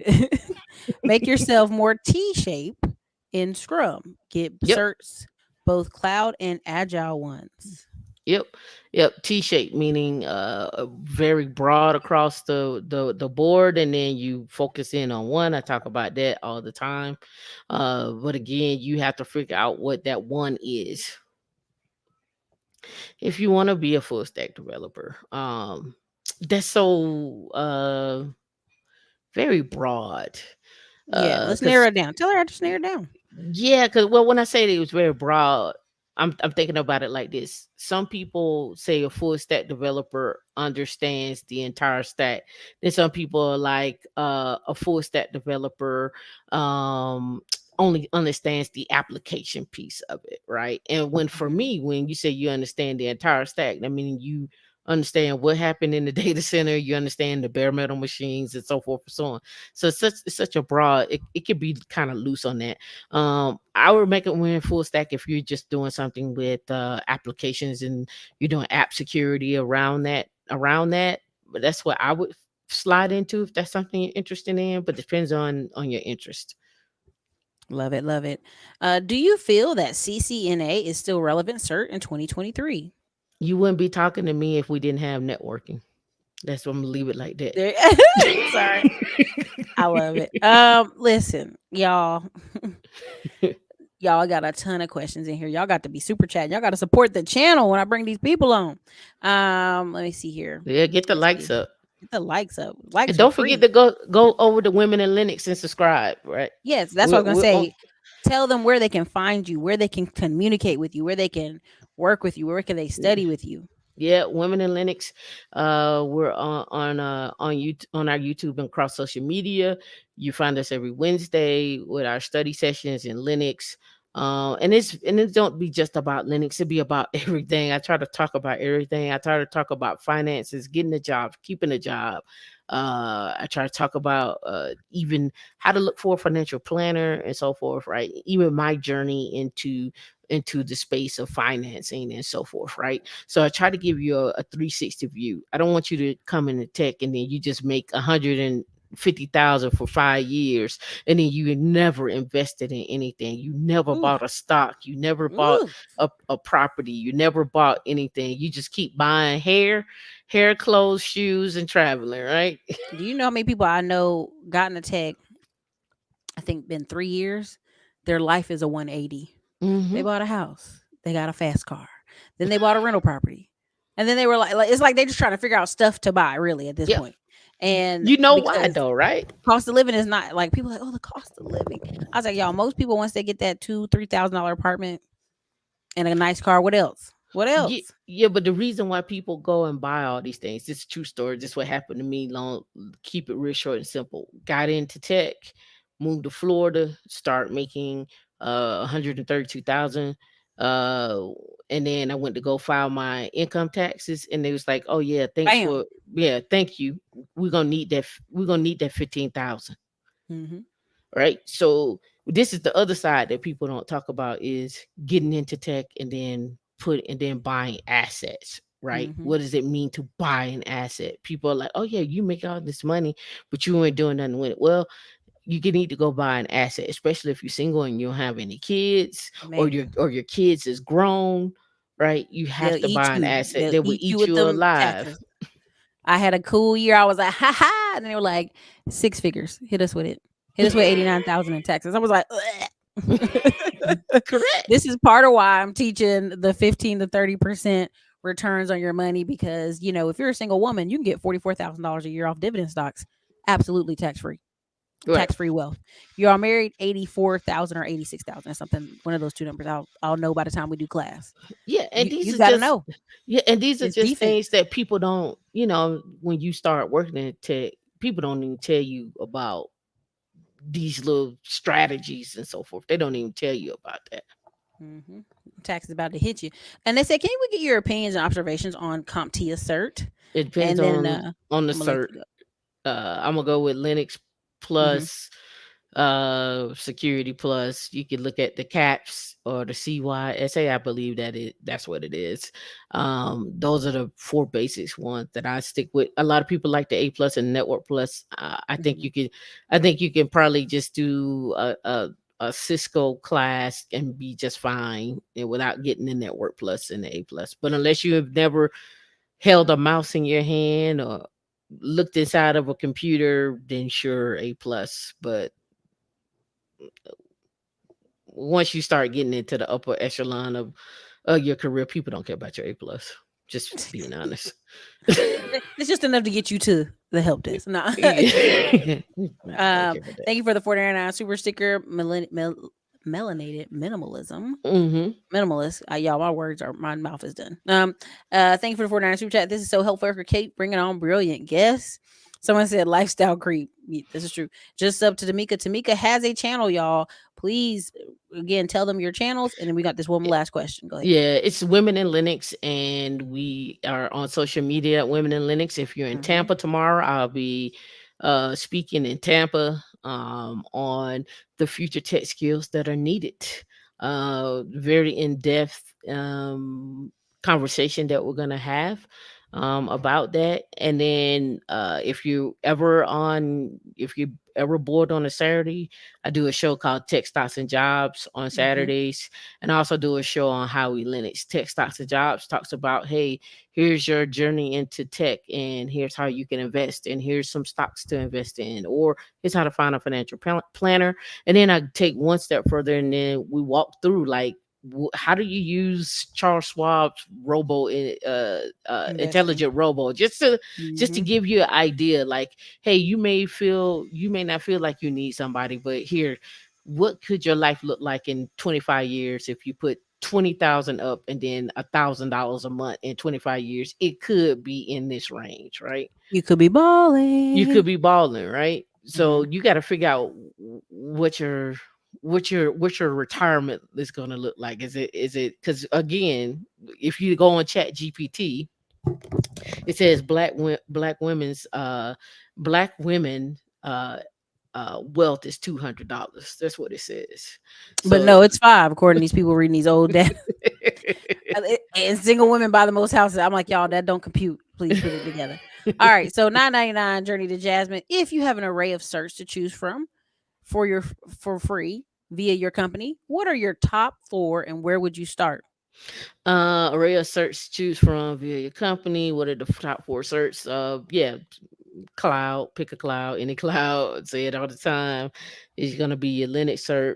S2: surprised.
S1: make yourself more T-shape in Scrum. Get
S2: Yep.
S1: certs, both cloud and agile ones.
S2: Yep. Yep. T-shape, meaning very broad across the board, and then you focus in on one. I talk about that all the time. But again, you have to figure out what that one is. If you want to be a full stack developer, that's so very broad.
S1: Yeah, let's narrow
S2: Because
S1: it down. Tell her I just narrow it down.
S2: Yeah, because well, when I say that it was very broad, I'm thinking about it like this. Some people say a full stack developer understands the entire stack. Then some people are like a full stack developer um only understands the application piece of it, right? And when for
S1: Mhm.
S2: me, when you say you understand the entire stack, that means you understand what happened in the data center, you understand the bare metal machines and so forth and so on. So it's such a broad, it could be kind of loose on that. I would make it win full stack if you're just doing something with applications and you're doing app security around that. But that's what I would slide into if that's something you're interested in. But depends on your interest.
S1: Love it, love it. Do you feel that CCNA is still relevant cert in 2023?
S2: You wouldn't be talking to me if we didn't have networking. That's what I'm gonna leave it like that.
S1: There, sorry, I love it. Listen, y'all, y'all got a ton of questions in here. Y'all got to be super chat. Y'all got to support the channel when I bring these people on. Let me see here.
S2: Yeah, get the
S1: Let's
S2: likes
S1: see.
S2: up.
S1: Get the likes up.
S2: And
S1: Likes are
S2: don't forget
S1: free.
S2: to go over to Women in Linux and subscribe, right?
S1: Yes, that's what I
S2: We're,
S1: was gonna
S2: we're on
S1: say. Tell them where they can find you, where they can communicate with you, where they can work with you, where can they study with you.
S2: Yeah, Women in Linux. We're on our YouTube and across social media. You find us every Wednesday with our study sessions in Linux. And it don't be just about Linux. It be about everything. I try to talk about everything. I try to talk about finances, getting a job, keeping a job. I try to talk about even how to look for a financial planner and so forth, right? Even my journey into the space of financing and so forth, right? So I try to give you a 360 view. I don't want you to come into tech and then you just make 150,000 for 5 years and then you never invested in anything. You never
S1: Ooh,
S2: bought a stock. You never bought
S1: ooh.
S2: a property. You never bought anything. You just keep buying hair, clothes, shoes, and traveling, right?
S1: Do you know how many people I know got into tech? I think been 3 years. Their life is a 180. They
S2: Hmm.
S1: bought a house. They got a fast car. Then they bought a rental property. And then they were like it's like they just trying to figure out stuff to buy really at this
S2: Yep.
S1: point. And
S2: You know why
S1: because
S2: though, right?
S1: cost of living is not like people are like, oh, the cost of living. I was like, y'all, most people once they get that $2,000-$3,000 apartment and a nice car, what else? What
S2: Yeah,
S1: else?
S2: yeah, but the reason why people go and buy all these things, this is a true story. This is what happened to me. Long, keep it real short and simple. Got into tech, moved to Florida, start making 132,000. Uh, and then I went to go file my income taxes, and they was like, "Oh yeah,
S1: Bam.
S2: thank you. We're gonna need that. We're gonna need that 15,000."
S1: Mm-hmm.
S2: Right? So this is the other side that people don't talk about is getting into tech and then buying assets. Right?
S1: Mm-hmm.
S2: What does it mean to buy an asset? People are like, "Oh yeah, you make all this money, but you ain't doing nothing with it." Well, you can need to go buy an asset, especially if you're single and you don't have any kids,
S1: Man,
S2: or your kids is grown. Right? You
S1: they'll
S2: have to
S1: eat
S2: buy an
S1: you.
S2: asset
S1: They'll
S2: that will
S1: eat you
S2: eat
S1: with
S2: you
S1: them
S2: alive.
S1: taxes. I had a cool year. I was like, ha ha. And they were like, 6 figures. Hit us with it. Hit us with 89,000 in taxes. I was like,
S2: Correct.
S1: this is part of why I'm teaching the 15 to 30% returns on your money because, if you're a single woman, you can get $44,000 a year off dividend stocks. Absolutely
S2: Right.
S1: tax free wealth. You are married, 84,000 or 86,000 or something. One of those two numbers. I'll know by the time we do class.
S2: Yeah, and these
S1: You
S2: are
S1: got to
S2: just
S1: know.
S2: yeah, and these are
S1: It's
S2: just things
S1: defense.
S2: that people don't, when you start working in tech, people don't even tell you about these little strategies and so forth. They don't even tell you about that.
S1: hmm Tax is about to hit you. And they said, can we get your opinions and observations on CompTIA cert?
S2: It depends
S1: And then
S2: on the
S1: I'm gonna let
S2: cert.
S1: you go.
S2: I'm gonna go with Linux
S1: hmm
S2: plus security plus. You can look at the caps or the CYSA. I believe that's what it is. Those are the four basics ones that I stick with. A lot of people like the A plus and network plus.
S1: hmm
S2: I think you can probably just do a Cisco class and be just fine and without getting the network plus and the A plus. But unless you have never held a mouse in your hand or looked inside of a computer, then sure, A plus. But once you start getting into the upper echelon of your career, people don't care about your A plus. Just being honest.
S1: It's just enough to get you to the help desk. No.
S2: Yeah. Don't care about that.
S1: Thank you for the 499 super sticker. Melanated minimalism.
S2: Hmm.
S1: Minimalist. Y'all, my mouth is done. Thank you for the 49 super chat. This is so helpful for Kate. Bringing on brilliant guests. Someone said lifestyle creep. This is true. Just up to Tameka. Tameka has a channel, y'all. Please, again, tell them your channels. And then we got this one last question. Go ahead.
S2: Yeah, it's Women in Linux, and we are on social media at Women in Linux. If you're in
S1: Mm-hmm.
S2: Tampa tomorrow, I'll be speaking in Tampa on the future tech skills that are needed. Very in depth conversation that we're gonna have about that. And then if you ever bored on a Saturday, I do a show called Tech Stocks and Jobs on
S1: Mm-hmm.
S2: Saturdays, and I also do a show on how we Linux. Tech Stocks and Jobs talks about, hey, here's your journey into tech, and here's how you can invest, and here's some stocks to invest in, or here's how to find a financial planner. And then I take one step further, and then we walk through like how do you use Charles Schwab's
S1: Investing.
S2: intelligent robo, just to
S1: Mm-hmm.
S2: give you an idea, like, hey, you may not feel like you need somebody, but here, what could your life look like in 25 years if you put 20,000 up and then $1,000 a month in 25 years? It could be in this range, right?
S1: You could be
S2: You could
S1: balling.
S2: be balling, right? So
S1: Mm-hmm.
S2: you got to figure out what your what your retirement is going to look like. Is it because again, if you go on Chat GPT, it says black women wealth is $200. That's what it says.
S1: But
S2: So
S1: no, it's 5 according to these people reading these old data. And single women buy the most houses. I'm like, y'all, that don't compute. Please put it together. All right, so 9.99 Journey to Jasmine. If you have an array of certs to choose from for your for free via your company, what are your top 4 and where would you start?
S2: array of search to choose from via your company. What are the top four search? Yeah, cloud, pick a cloud, any cloud, say it all the time. Is going to be your Linux cert.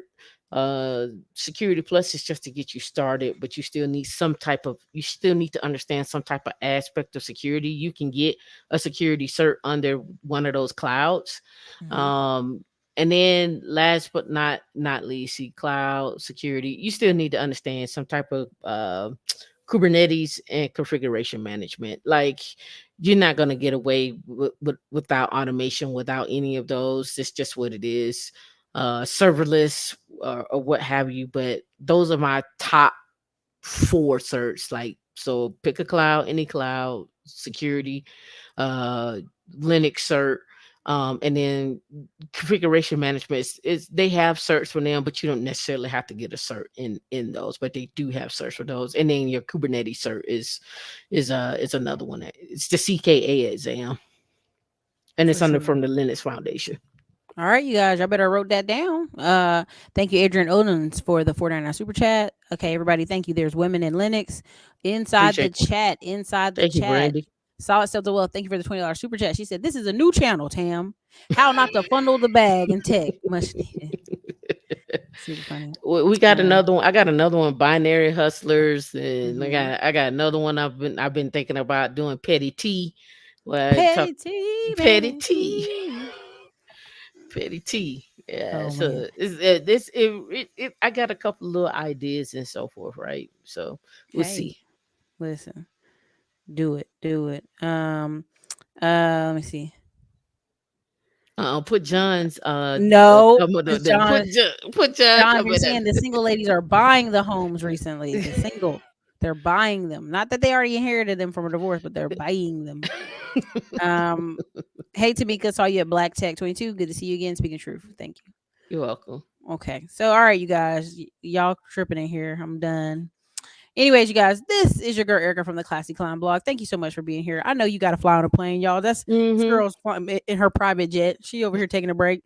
S2: Security Plus is just to get you started, but you still need to understand some type of aspect of security. You can get a security cert under one of those clouds.
S1: Mhm.
S2: Um, and then last but not least, see cloud security. You still need to understand some type of Kubernetes and configuration management. Like you're not going to get away without automation, without any of those. It's just what it is. Serverless or what have you. But those are my top four certs. Like, so pick a cloud, any cloud, security, uh, Linux cert. And then configuration management is they have certs for them, but you don't necessarily have to get a cert in those, but they do have certs for those. And then your Kubernetes cert is another one. It's the CKA exam, and
S1: For
S2: it's under
S1: sure.
S2: from the Linux Foundation.
S1: All right, you guys, I better wrote that down. Thank you, Adrian Odens, for the 4.99 super chat. Okay, everybody, thank you. There's women in Linux inside the
S2: Appreciate you.
S1: chat. Inside the
S2: Thank you,
S1: chat.
S2: Brandy.
S1: Solid Self to Wealth. Thank you for the $20 super chat. She said, "This is a new channel, Tam. How not to funnel the bag in tech. Much needed. Super funny.
S2: We got
S1: Uh,
S2: another one. I got another one, binary hustlers, and
S1: mhm.
S2: I got another one. I've been thinking about doing petty T. Where I talk
S1: Petty tea,
S2: petty
S1: petty
S2: T,
S1: tea.
S2: petty T. Yeah,
S1: Oh man.
S2: so I got a couple little ideas and so forth, right? So we'll
S1: Hey,
S2: see.
S1: listen. Do it. Do it. Let me see.
S2: Put John's
S1: No,
S2: come
S1: because
S2: on,
S1: John,
S2: put John
S1: John,
S2: come
S1: you're saying the single ladies are buying the homes recently. The single, they're buying them. Not that they already inherited them from a divorce, but they're buying them. Um, hey Tamika, saw you at Black Tech 22. Good to see you again. Speaking truth, thank you.
S2: You're welcome.
S1: Okay, so all right, you guys, y'all tripping in here. I'm done. Anyways, you guys, this is your girl Erica from the Classy Clown blog. Thank you so much for being here. I know you got to fly on a plane, y'all. That's this
S2: Mm-hmm.
S1: girl's in her private jet. She over here taking a break,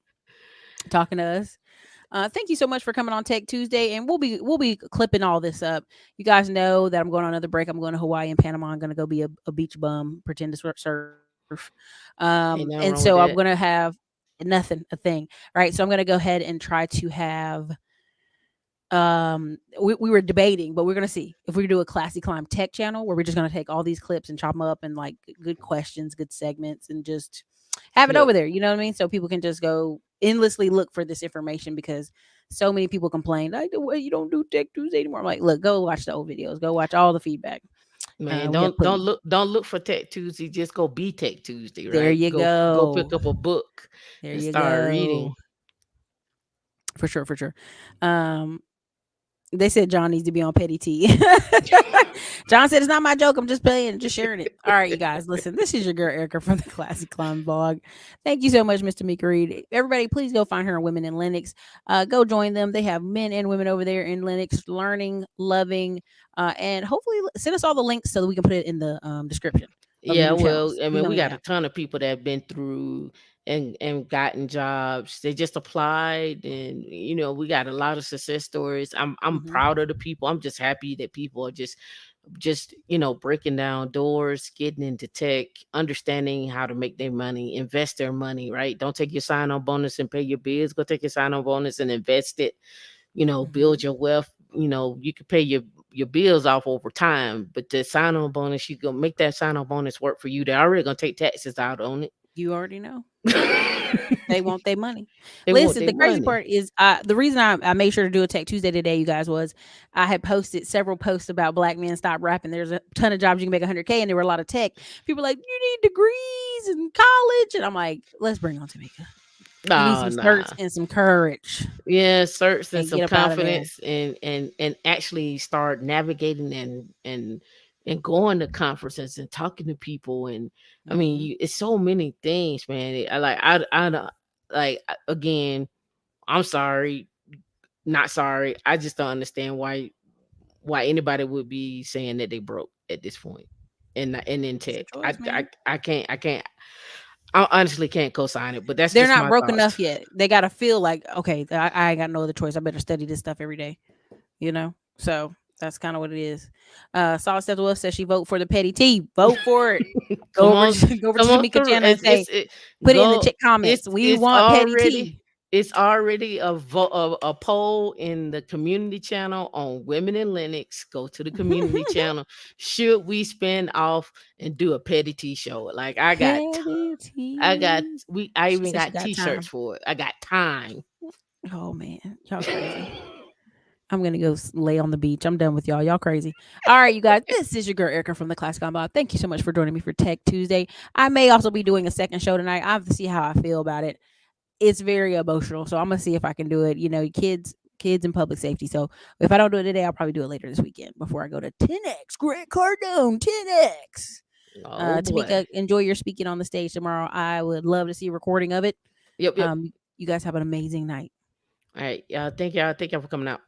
S1: talking to us. Thank you so much for coming on Tech Tuesday, and we'll be clipping all this up. You guys know that I'm going on another break. I'm going to Hawaii and Panama. I'm going to go be a beach bum, pretend to surf. And
S2: Ain't
S1: so
S2: nothing
S1: I'm
S2: wrong
S1: going
S2: with
S1: to
S2: that.
S1: have nothing, a thing. All right, so I'm going to go ahead and try to have we were debating, but we're gonna see if we do a classy climb tech channel where we're just gonna take all these clips and chop them up and like good questions, good segments, and just have it
S2: Yep.
S1: over there. You know what I mean? So people can just go endlessly look for this information because so many people complain like the way you don't do Tech Tuesday anymore. I'm like, look, go watch the old videos, go watch all the feedback.
S2: Man,
S1: We have plenty.
S2: don't look for Tech Tuesday. Just go be Tech Tuesday,
S1: There
S2: right?
S1: you
S2: Go pick
S1: go.
S2: up a book
S1: There
S2: and
S1: you
S2: start
S1: go.
S2: reading.
S1: For sure, for sure. Um, They said John needs to be on Petty T. John said it's not my joke. I'm just playing, just sharing it. All right, you guys, listen. This is your girl Erica from the Classic Climb blog. Thank you so much, Mr. Tameka Reed. Everybody, please go find her on Women in Linux. Go join them. They have men and women over there in Linux, learning, loving, and hopefully send us all the links so that we can put it in the description of the
S2: Yeah,
S1: new
S2: well,
S1: channels.
S2: I
S1: You
S2: mean,
S1: know
S2: we
S1: me
S2: got a
S1: now.
S2: ton of people that have been through and gotten jobs. They just applied, and we got a lot of success stories. I'm
S1: Hmm.
S2: proud of the people. I'm just happy that people are just breaking down doors, getting into tech, understanding how to make their money, invest their money. Right? Don't take your sign on bonus and pay your bills. Go take your sign on bonus and invest it.
S1: Hmm.
S2: Build your wealth. You could pay your bills off over time, but the sign on bonus, you gonna make that sign on bonus work for you. They're already gonna take taxes out on
S1: You already know.
S2: it.
S1: They want their money.
S2: They want
S1: Listen,
S2: their
S1: the crazy
S2: money.
S1: part is the reason I made sure to do a Tech Tuesday today, you guys, was I had posted several posts about black men stop rapping. There's a ton of jobs you can make 100K, and there were a lot of tech. People were like, you need degrees and college. And I'm like, let's bring on Tamika. You need
S2: Oh
S1: some
S2: nah.
S1: certs and some courage
S2: Yeah, search and
S1: and
S2: some
S1: get up out of there.
S2: confidence and actually start navigating and going to conferences and talking to people. And I mean,
S1: Mhm.
S2: it's so many things, man. I don't again, I'm sorry, not sorry. I just don't understand why anybody would be saying that they broke at this point. And in
S1: It's a
S2: tech,
S1: choice, man.
S2: I honestly can't co-sign it, but that's
S1: They're
S2: just
S1: not
S2: my
S1: broke enough
S2: thoughts.
S1: yet. They gotta feel like, okay, I ain't got no other choice. I better study this stuff every day. You know? So that's kind of what it is. Solid Step Wolf says she vote for the petty T. Vote for it. Go
S2: Come
S1: over
S2: on,
S1: to go over to
S2: come on
S1: Tamika
S2: through.
S1: channel and say, put it in the
S2: Go.
S1: chick comments. We
S2: It's
S1: want petty T.
S2: already a poll in the community channel on women in Linux. Go to the community channel. Should we spin off and do a petty T show? Like
S1: Petty T.
S2: I
S1: She
S2: even
S1: said she
S2: got
S1: got
S2: t-shirts
S1: time.
S2: for it. I got time.
S1: Oh man, y'all crazy. I'm gonna go lay on the beach. I'm done with y'all. Y'all crazy. All right, you guys. This is your girl Erica from the Class Combo. Thank you so much for joining me for Tech Tuesday. I may also be doing a second show tonight. I have to see how I feel about it. It's very emotional, so I'm gonna see if I can do it. You know, kids and public safety. So if I don't do it today, I'll probably do it later this weekend before I go to 10x Grant Cardone 10x.
S2: Oh boy.
S1: Tamika, enjoy your speaking on the stage tomorrow. I would love to see a recording of it.
S2: Yep, yep.
S1: You guys have an amazing night.
S2: All right. Thank y'all for coming out.